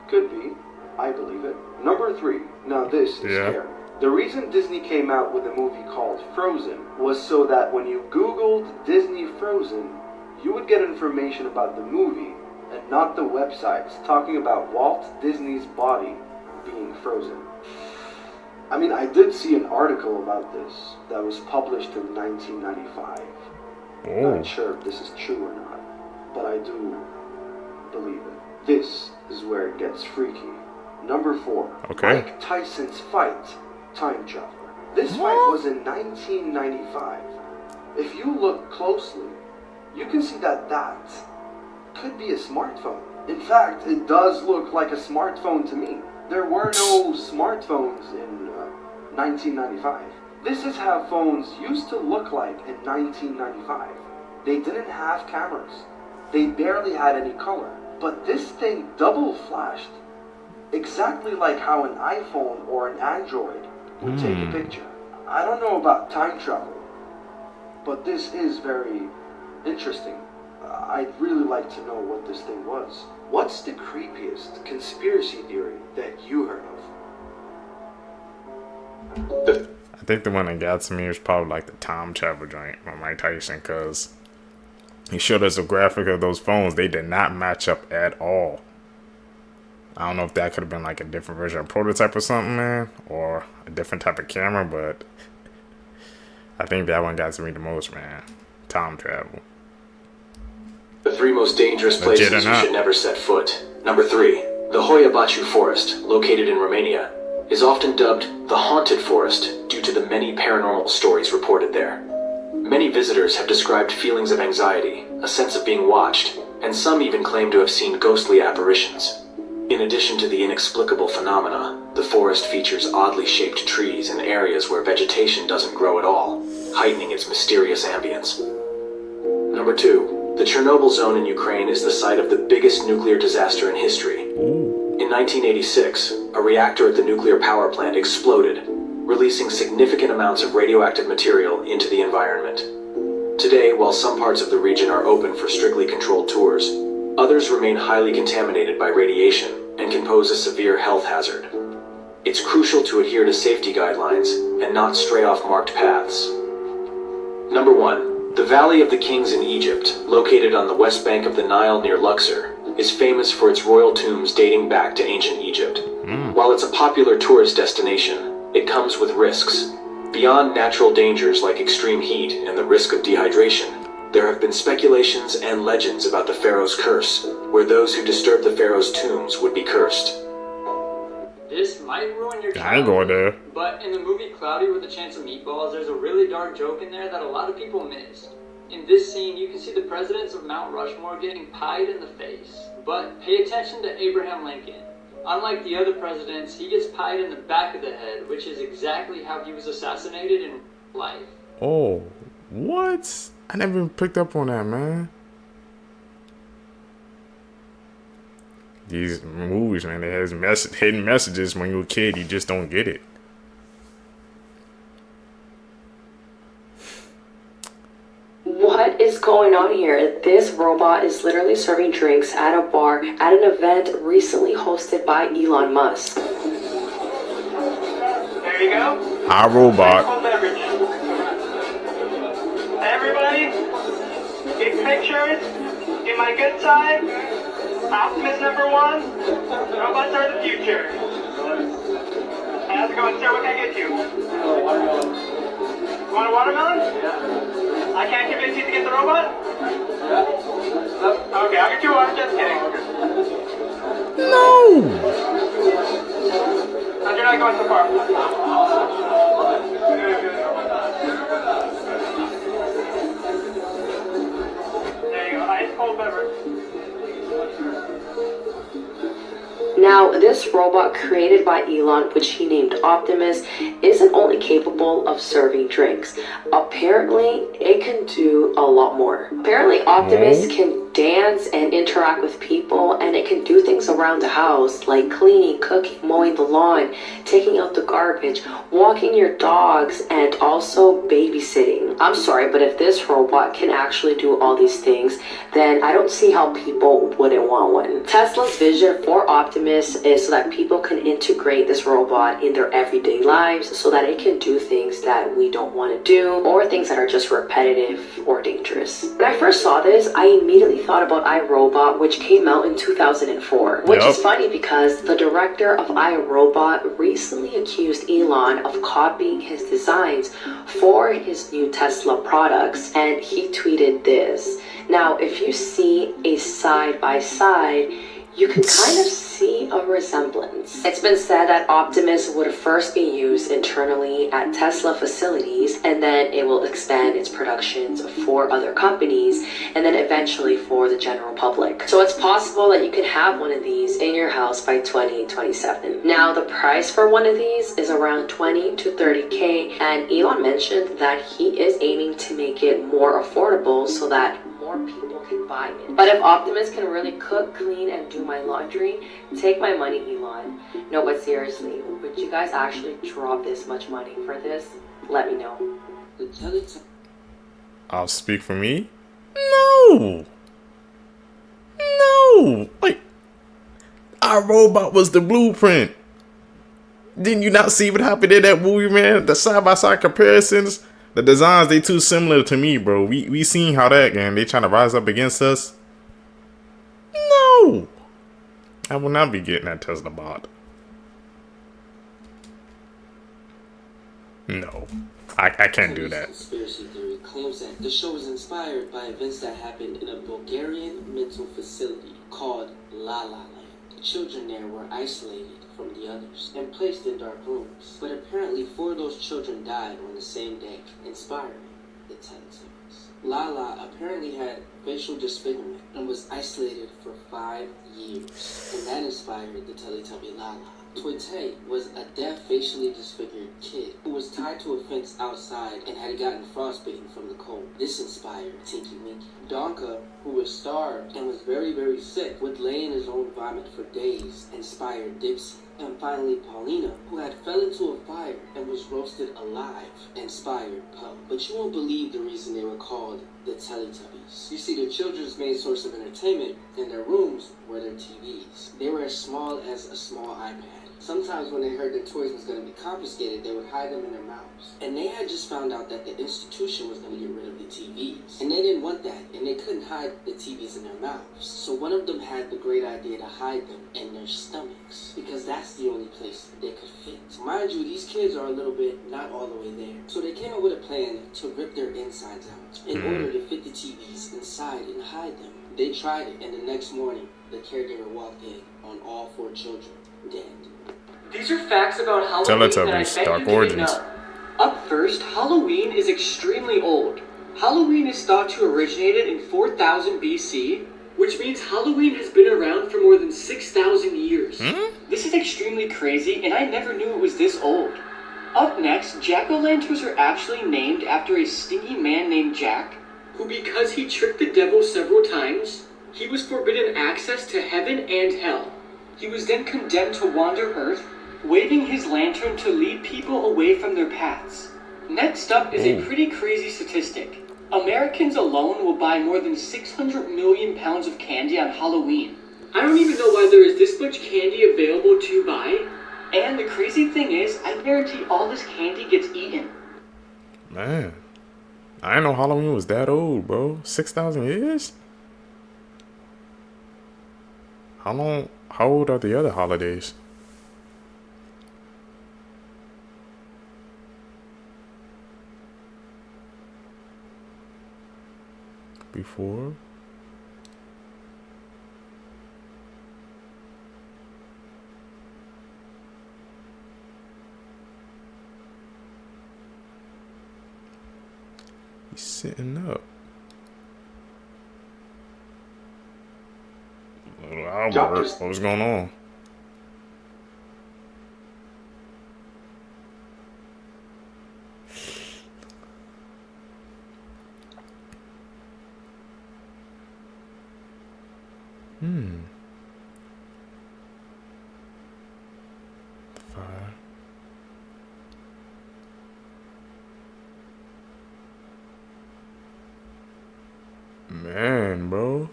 Could be. I believe it. Number 3, now this is scary. The reason Disney came out with a movie called Frozen was so that when you Googled Disney Frozen, you would get information about the movie and not the websites talking about Walt Disney's body being frozen. I mean, I did see an article about this that was published in 1995. Not sure if this is true or not, but I do believe it. This is where it gets freaky. Number 4. Mike Tyson's fight, time traveler. This fight was in 1995. If you look closely, you can see that that could be a smartphone. In fact, it does look like a smartphone to me. There were no smartphones in 1995. This is how phones used to look like in 1995. They didn't have cameras. They barely had any color. But this thing double flashed, exactly like how an iPhone or an Android would take a picture. I don't know about time travel, but this is very interesting. I'd really like to know what this thing was. What's the creepiest conspiracy theory that you heard of? I think the one that got to me was probably like the time travel joint from Mike Tyson, because he showed us a graphic of those phones. They did not match up at all. I don't know if that could have been like a different version of prototype or something, man, or a different type of camera, but I think that one got to me the most, man. Time travel. The 3 most dangerous places you should never set foot. Number 3. The Hoia Baciu Forest, located in Romania, is often dubbed the Haunted Forest due to the many paranormal stories reported there. Many visitors have described feelings of anxiety, a sense of being watched, and some even claim to have seen ghostly apparitions. In addition to the inexplicable phenomena, the forest features oddly shaped trees in areas where vegetation doesn't grow at all, heightening its mysterious ambience. Number 2. The Chernobyl zone in Ukraine is the site of the biggest nuclear disaster in history. In 1986, a reactor at the nuclear power plant exploded, releasing significant amounts of radioactive material into the environment. Today, while some parts of the region are open for strictly controlled tours, others remain highly contaminated by radiation and can pose a severe health hazard. It's crucial to adhere to safety guidelines and not stray off marked paths. Number 1. The Valley of the Kings in Egypt, located on the west bank of the Nile near Luxor, is famous for its royal tombs dating back to ancient Egypt. While it's a popular tourist destination, it comes with risks. Beyond natural dangers like extreme heat and the risk of dehydration, there have been speculations and legends about the Pharaoh's curse, where those who disturb the Pharaoh's tombs would be cursed. This might ruin your I ain't going there. But in the movie Cloudy with a Chance of Meatballs, there's a really dark joke in there that a lot of people missed. In this scene, you can see the presidents of Mount Rushmore getting pied in the face. But pay attention to Abraham Lincoln. Unlike the other presidents, he gets pied in the back of the head, which is exactly how he was assassinated in life. Oh, what? I never even picked up on that, man. These movies, man, they have hidden messages. When you're a kid, you just don't get it. What is going on here? This robot is literally serving drinks at a bar at an event recently hosted by Elon Musk. There you go. Our robot. Everybody, get pictures. Get my good side. Optimus #1. Robots are the future. Hey, how's it going, sir? What can I get you? You want a watermelon? Yeah. I can't convince you to get the robot? Yeah. Okay, I'll get you one. Just kidding. No! No, you're not going so far. There you go. Ice cold beverage. Now, this robot created by Elon, which he named Optimus, isn't only capable of serving drinks. Apparently, it can do a lot more. Apparently, Optimus can dance and interact with people, and it can do things around the house, like cleaning, cooking, mowing the lawn, taking out the garbage, walking your dogs, and also babysitting. I'm sorry, but if this robot can actually do all these things, then I don't see how people wouldn't want one. Tesla's vision for Optimus is so that people can integrate this robot in their everyday lives so that it can do things that we don't want to do or things that are just repetitive or dangerous. When I first saw this, I immediately thought about iRobot, which came out in 2004, which is funny because the director of iRobot recently accused Elon of copying his designs for his new Tesla products, and he tweeted this. Now, if you see a side-by-side, you can kind of see a resemblance. It's been said that Optimus would first be used internally at Tesla facilities, and then it will expand its productions for other companies, and then eventually for the general public. So it's possible that you can have one of these in your house by 2027. Now, the price for one of these is around 20 to 30K, and Elon mentioned that he is aiming to make it more affordable so that more people can buy it. But if Optimus can really cook, clean, and do my laundry, take my money, Elon. No, but seriously, would you guys actually drop this much money for this? Let me know. I'll speak for me. No! No! Like, our robot was the blueprint. Didn't you not see what happened in that movie, man? The side-by-side comparisons. The designs, they too similar to me, bro. We seen how that game. They trying to rise up against us. No! I will not be getting that Tesla bot. No. I can't do that. Conspiracy theory claims that the show was inspired by events that happened in a Bulgarian mental facility called La La Land. Children there were isolated from the others and placed in dark rooms. But apparently 4 of those children died on the same day, inspiring the Teletubbies. Lala apparently had facial disfigurement and was isolated for 5 years, and that inspired the Teletubby Lala. Toy was a deaf, facially disfigured kid who was tied to a fence outside and had gotten frostbitten from the cold. This inspired Tinky Winky. Donka, who was starved and was very, very sick, would lay in his own vomit for days, inspired Dipsy. And finally, Paulina, who had fell into a fire and was roasted alive, inspired Pug. But you won't believe the reason they were called the Teletubbies. You see, the children's main source of entertainment in their rooms were their TVs. They were as small as a small iPad. Sometimes when they heard their toys was going to be confiscated, they would hide them in their mouths. And they had just found out that the institution was going to get rid of the TVs. And they didn't want that, and they couldn't hide the TVs in their mouths. So one of them had the great idea to hide them in their stomachs, because that's the only place they could fit. Mind you, these kids are a little bit not all the way there. So they came up with a plan to rip their insides out in order to fit the TVs inside and hide them. They tried it, and the next morning, the caregiver walked in on all 4 children dead. These are facts about Halloween that I bet you didn't know. Up first, Halloween is extremely old. Halloween is thought to have originated in 4000 BC, which means Halloween has been around for more than 6,000 years. This is extremely crazy, and I never knew it was this old. Up next, jack-o'-lanterns are actually named after a stingy man named Jack, who, because he tricked the devil several times, he was forbidden access to heaven and hell. He was then condemned to wander Earth, waving his lantern to lead people away from their paths. Next up is a pretty crazy statistic. Americans alone will buy more than 600 million pounds of candy on Halloween. I don't even know why there is this much candy available to buy. And the crazy thing is, I guarantee all this candy gets eaten. Man, I didn't know Halloween was that old, bro. 6,000 years? How old are the other holidays? Before? He's sitting up. Albert, what was going on? Fire. Man, bro.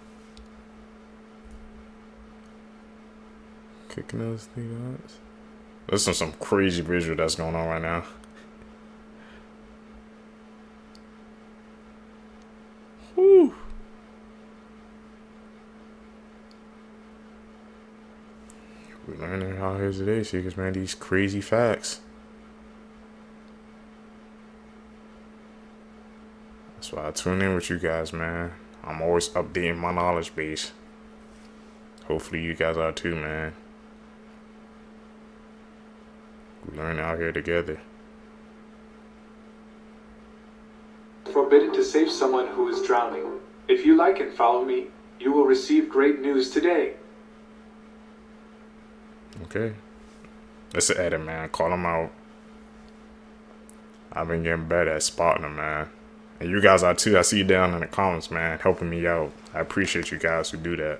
Kicking those things. Listen to some crazy visual that's going on right now. Whew. We're learning out here today, Seekers, man. These crazy facts. That's why I tune in with you guys, man. I'm always updating my knowledge base. Hopefully you guys are too, man. We learn out here together. Forbidden to save someone who is drowning. If you like and follow me, you will receive great news today. Okay. Let's add it, man. Call them out. I've been getting better at spotting them, man. And you guys are too. I see you down in the comments, man, helping me out. I appreciate you guys who do that.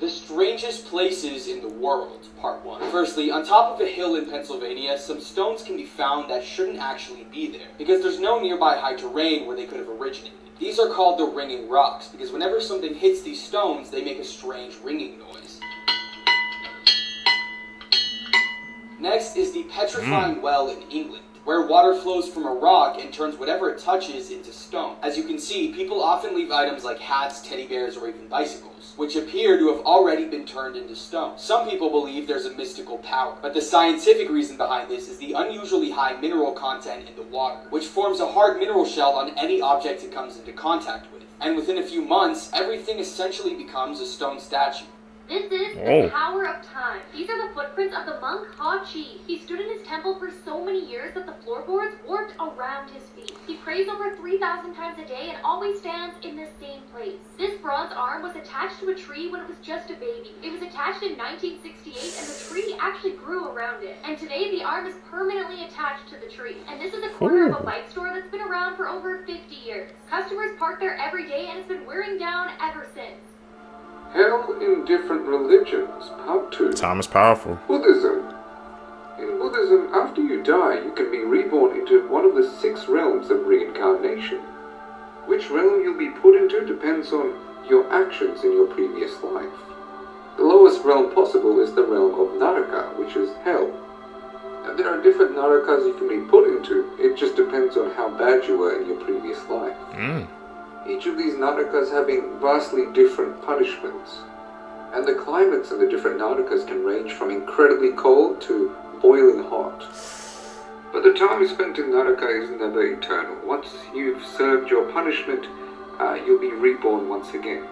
The strangest places in the world, part 1. Firstly, on top of a hill in Pennsylvania, some stones can be found that shouldn't actually be there, because there's no nearby high terrain where they could have originated. These are called the ringing rocks, because whenever something hits these stones, they make a strange ringing noise. Next is the Petrifying Well in England, where water flows from a rock and turns whatever it touches into stone. As you can see, people often leave items like hats, teddy bears, or even bicycles, which appear to have already been turned into stone. Some people believe there's a mystical power, but the scientific reason behind this is the unusually high mineral content in the water, which forms a hard mineral shell on any object it comes into contact with. And within a few months, everything essentially becomes a stone statue. This is the power of time. These are the footprints of the monk Ha Chi. He stood in his temple for so many years that the floorboards warped around his feet. He prays over 3,000 times a day and always stands in the same place. This bronze arm was attached to a tree when it was just a baby. It was attached in 1968 and the tree actually grew around it. And today the arm is permanently attached to the tree. And this is a corner of a bike store that's been around for over 50 years. Customers park there every day and it's been wearing down ever since. Hell in Different Religions, Part 2. Time is powerful. Buddhism. In Buddhism, after you die, you can be reborn into one of the 6 realms of reincarnation. Which realm you'll be put into depends on your actions in your previous life. The lowest realm possible is the realm of Naraka, which is hell. Now, there are different Narakas you can be put into. It just depends on how bad you were in your previous life. Each of these Narakas having vastly different punishments. And the climates of the different Narakas can range from incredibly cold to boiling hot. But the time spent in Naraka is never eternal. Once you've served your punishment, you'll be reborn once again.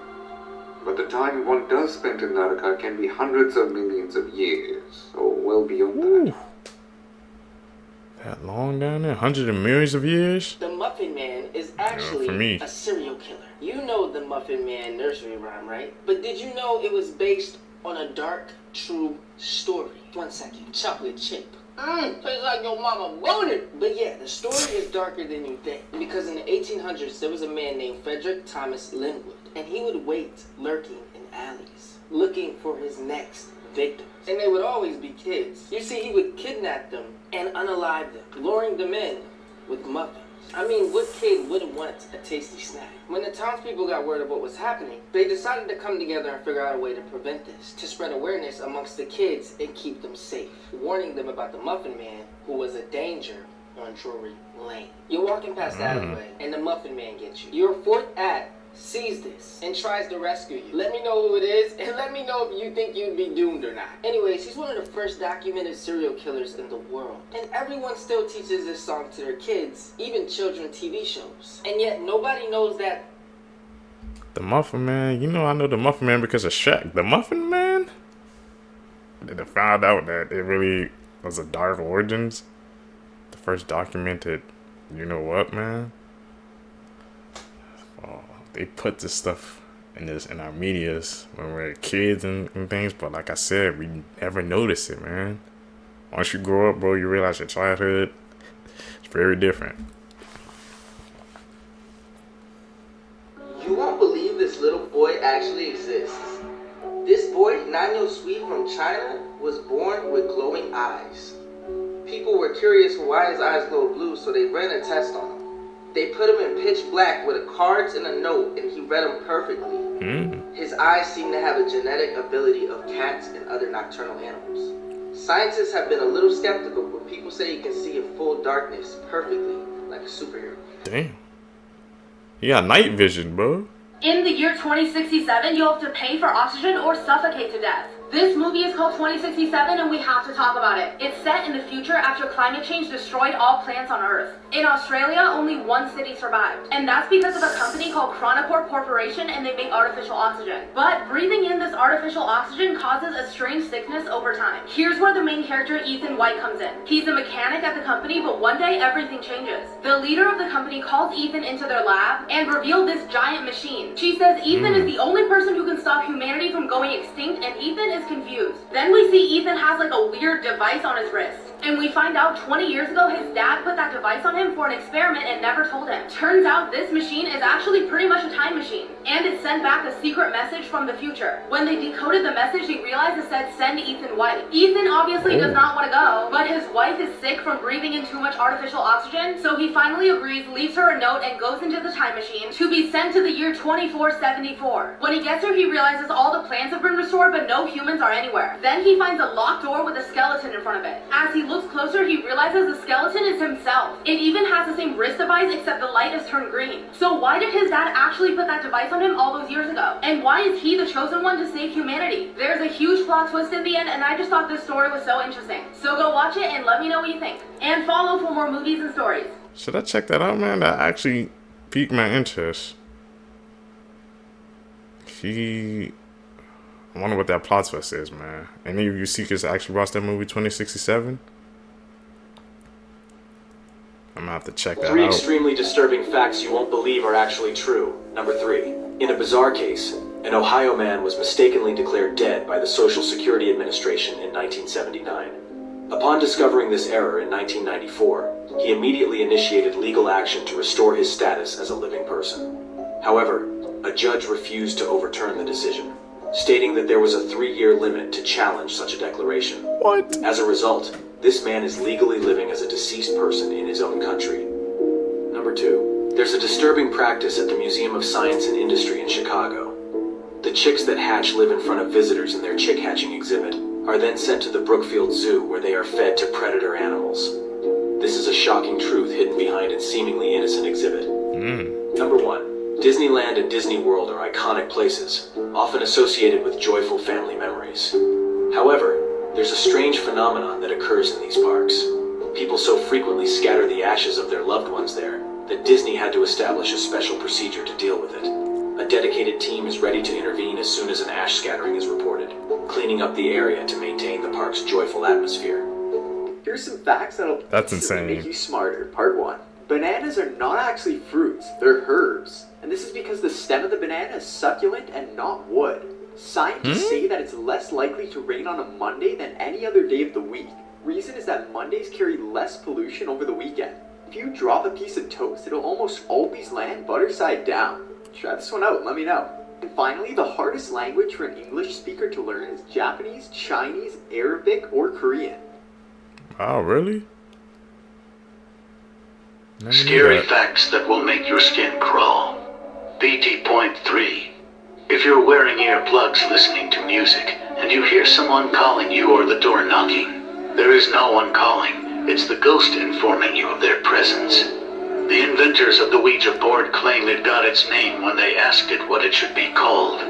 But the time one does spend in Naraka can be hundreds of millions of years, or well beyond that. That long down there? Hundreds of millions of years? The Muffin Man is actually a serial killer. You know the Muffin Man nursery rhyme, right? But did you know it was based on a dark, true story? 1 second. Chocolate chip. Tastes like your mama wrote it. But yeah, the story is darker than you think. Because in the 1800s, there was a man named Frederick Thomas Linwood. And he would wait lurking in alleys, looking for his next victims. And they would always be kids. You see, he would kidnap them and unalive them, luring them in with muffins. I mean, what kid wouldn't want a tasty snack? When the townspeople got word of what was happening, they decided to come together and figure out a way to prevent this, to spread awareness amongst the kids and keep them safe, warning them about the Muffin Man, who was a danger on Drury Lane. You're walking past the alleyway, and the Muffin Man gets you. Your fourth act sees this and tries to rescue you. Let me know who it is, and let me know if you think you'd be doomed or not. Anyways, he's one of the first documented serial killers in the world. And everyone still teaches this song to their kids, even children TV shows. And yet nobody knows that. The Muffin Man? You know I know the Muffin Man because of Shaq. The Muffin Man? They found out that it really was a dark origins. The first documented, you know what, man? Oh, they put this stuff in our medias when we're kids and things, but like I said, we never notice it, man. Once you grow up, bro, you realize your childhood is very different. You won't believe this little boy actually exists. This boy, Nanyo Sui from China, was born with glowing eyes. People were curious why his eyes glow blue, so they ran a test on him. They put him in pitch black with cards and a note, and he read them perfectly. His eyes seem to have a genetic ability of cats and other nocturnal animals. Scientists have been a little skeptical, but people say he can see in full darkness perfectly, like a superhero. Damn. You got night vision, bro. In the year 2067, you'll have to pay for oxygen or suffocate to death. This movie is called 2067 and we have to talk about it. It's set in the future after climate change destroyed all plants on Earth. In Australia, only one city survived. And that's because of a company called Chronocorp Corporation, and they make artificial oxygen. But breathing in this artificial oxygen causes a strange sickness over time. Here's where the main character, Ethan White, comes in. He's a mechanic at the company, but one day everything changes. The leader of the company calls Ethan into their lab and revealed this giant machine. She says Ethan is the only person who can stop humanity from going extinct, and Ethan is confused. Then we see Ethan has like a weird device on his wrist. And we find out 20 years ago his dad put that device on him for an experiment and never told him. Turns out this machine is actually pretty much a time machine. And it sent back a secret message from the future. When they decoded the message, they realized it said, "Send Ethan White." Ethan obviously does not want to go, but his wife is sick from breathing in too much artificial oxygen, so he finally agrees, leaves her a note, and goes into the time machine to be sent to the year 2474. When he gets there, he realizes all the plants have been restored, but no humans are anywhere. Then he finds a locked door with a skeleton in front of it. As he looks closer, he realizes the skeleton is himself. It even has the same wrist device, except the light has turned green. So why did his dad actually put that device on him all those years ago? And why is he the chosen one to save humanity? There's a huge plot twist in the end, and I just thought this story was so interesting. So go watch it and let me know what you think. And follow for more movies and stories. Should I check that out, man? That actually piqued my interest. I wonder what that plot twist is, man. Any of you seekers actually watched that movie 2067? I'm gonna have to check that out. 3 extremely disturbing facts you won't believe are actually true. Number 3. In a bizarre case, an Ohio man was mistakenly declared dead by the Social Security Administration in 1979. Upon discovering this error in 1994, he immediately initiated legal action to restore his status as a living person. However, a judge refused to overturn the decision, stating that there was a 3-year limit to challenge such a declaration. What? As a result, this man is legally living as a deceased person in his own country. Number 2. There's a disturbing practice at the Museum of Science and Industry in Chicago. The chicks that hatch live in front of visitors in their chick hatching exhibit, are then sent to the Brookfield Zoo where they are fed to predator animals. This is a shocking truth hidden behind its seemingly innocent exhibit. Number 1. Disneyland and Disney World are iconic places, often associated with joyful family memories. However, there's a strange phenomenon that occurs in these parks. People so frequently scatter the ashes of their loved ones there that Disney had to establish a special procedure to deal with it. A dedicated team is ready to intervene as soon as an ash scattering is reported, cleaning up the area to maintain the park's joyful atmosphere. Here's some facts that'll make you smarter. Part 1. Bananas are not actually fruits, they're herbs. And this is because the stem of the banana is succulent and not wood. Scientists say that it's less likely to rain on a Monday than any other day of the week. Reason is that Mondays carry less pollution over the weekend. If you drop a piece of toast, it'll almost always land butter side down. Try this one out and let me know. And finally, the hardest language for an English speaker to learn is Japanese, Chinese, Arabic, or Korean. Oh, really? Scary facts that will make your skin crawl. BT.3. If you're wearing earplugs listening to music, and you hear someone calling you or the door knocking, there is no one calling. It's the ghost informing you of their presence. The inventors of the Ouija board claim it got its name when they asked it what it should be called.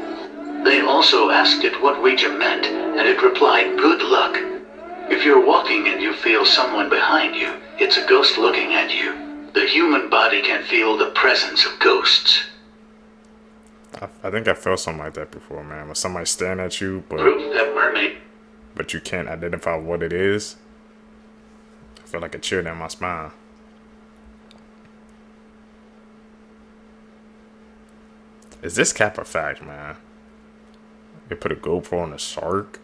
They also asked it what Ouija meant, and it replied, "Good luck." If you're walking and you feel someone behind you, it's a ghost looking at you. The human body can feel the presence of ghosts. I think I felt something like that before, man. When somebody's staring at you, but you can't identify what it is. I feel like a chill down my spine. Is this cap a fact, man? They put a GoPro on a shark.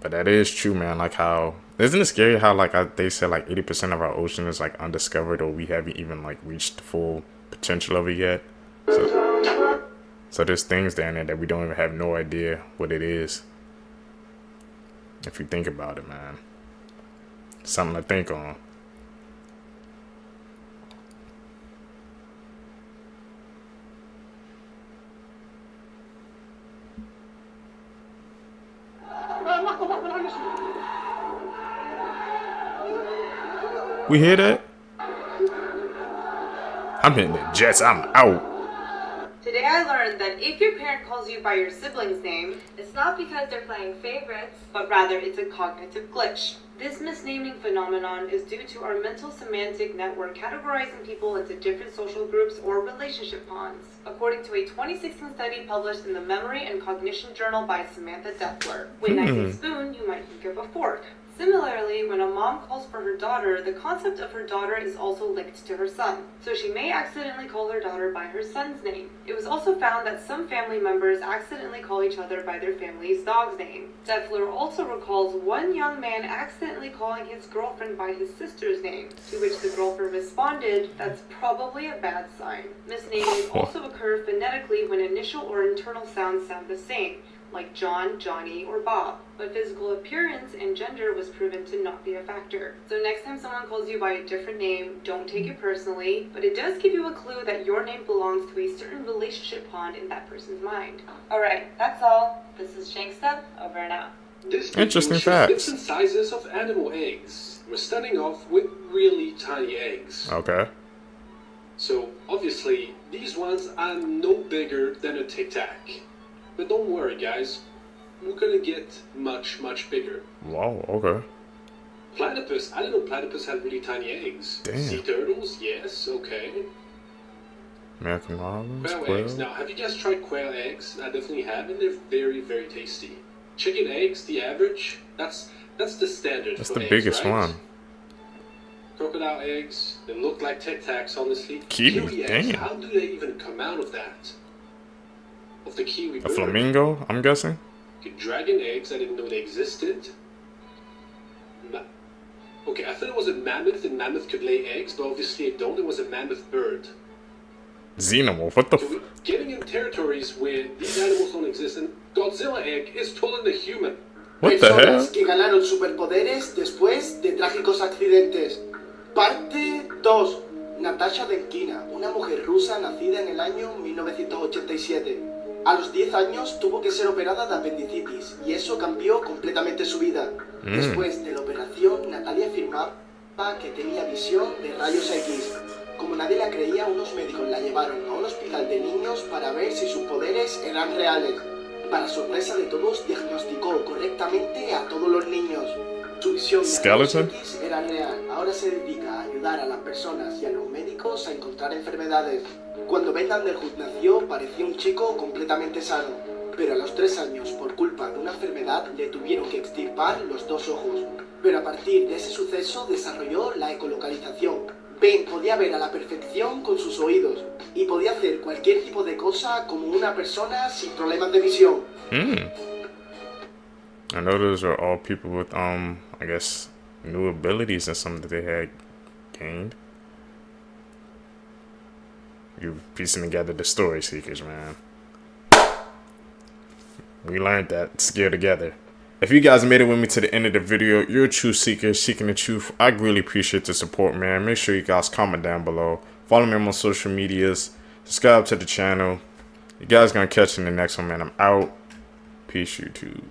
But that is true, man. Like how, isn't it scary how like they said like 80% of our ocean is like undiscovered, or we haven't even like reached the full potential of it yet. So there's things down there that we don't even have no idea what it is. If you think about it, man. Something to think on. We hear that? I'm hitting the jets. I'm out. Today I learned that if your parent calls you by your sibling's name, it's not because they're playing favorites, but rather it's a cognitive glitch. This misnaming phenomenon is due to our mental semantic network categorizing people into different social groups or relationship bonds, according to a 2016 study published in the Memory and Cognition Journal by Samantha Deffler. When I say spoon, you might think of a fork. Similarly, when a mom calls for her daughter, the concept of her daughter is also linked to her son, so she may accidentally call her daughter by her son's name. It was also found that some family members accidentally call each other by their family's dog's name. Deffler also recalls one young man accidentally calling his girlfriend by his sister's name, to which the girlfriend responded, "That's probably a bad sign." Misnaming also occur phonetically when initial or internal sounds sound the same, like John, Johnny, or Bob, but physical appearance and gender was proven to not be a factor. So next time someone calls you by a different name, don't take it personally, but it does give you a clue that your name belongs to a certain relationship bond in that person's mind. Alright, that's all. This is Shanksta, over and out. Interesting facts. Different sizes of animal eggs. We're starting off with really tiny eggs. Okay. So obviously, these ones are no bigger than a Tic Tac. But don't worry, guys. We're gonna get much, much bigger. Wow, okay. Platypus. I didn't know platypus had really tiny eggs. Damn. Sea turtles, yes, okay. American marbles, Quail quail. eggs. Now, have you guys tried quail eggs? I definitely have, and they're very, very tasty. Chicken eggs, the average. That's the standard. That's for the eggs, biggest right? one. Crocodile eggs. They look like Tic Tacs, honestly. Kiwi, eggs. damn. How do they even come out of that? Of the kiwi A bird. flamingo, I'm guessing. Okay, dragon eggs, I didn't know they existed. Okay, I thought it was a mammoth, and mammoth could lay eggs, but obviously it don't. It was a mammoth bird. Xenomorph, what the So we're getting in territories where these animals don't exist, and Godzilla egg is taller than a human. What the hell? Personas que ganaron superpoderes después de trágicos accidentes. Parte 2. Natasha Denkina, una mujer rusa nacida en el año 1987. A los 10 años tuvo que ser operada de apendicitis y eso cambió completamente su vida. Después de la operación, Natalia afirmaba que tenía visión de rayos X. Como nadie la creía, unos médicos la llevaron a un hospital de niños para ver si sus poderes eran reales. Para sorpresa de todos, diagnosticó correctamente a todos los niños. Su visión de rayos X era real. Ahora se dedica a ayudar a las personas y a los médicos a encontrar enfermedades. Cuando Ben Underwood nació, parecía un chico completamente sano. Pero a los 3 años, por culpa de una enfermedad, le tuvieron que extirpar los 2 ojos. Pero a partir de ese suceso desarrolló la ecolocalización. Ben podía ver a la perfección con sus oídos y podía hacer cualquier tipo de cosa como una persona sin problemas de visión. I know those are all people with, I guess, new abilities and something that they had gained. You're piecing together the story, Seekers, man. We learned that skill together. If you guys made it with me to the end of the video, you're a true seeker, seeking the truth. I really appreciate the support, man. Make sure you guys comment down below. Follow me on my social medias. Subscribe to the channel. You guys gonna catch in the next one, man. I'm out. Peace, YouTube.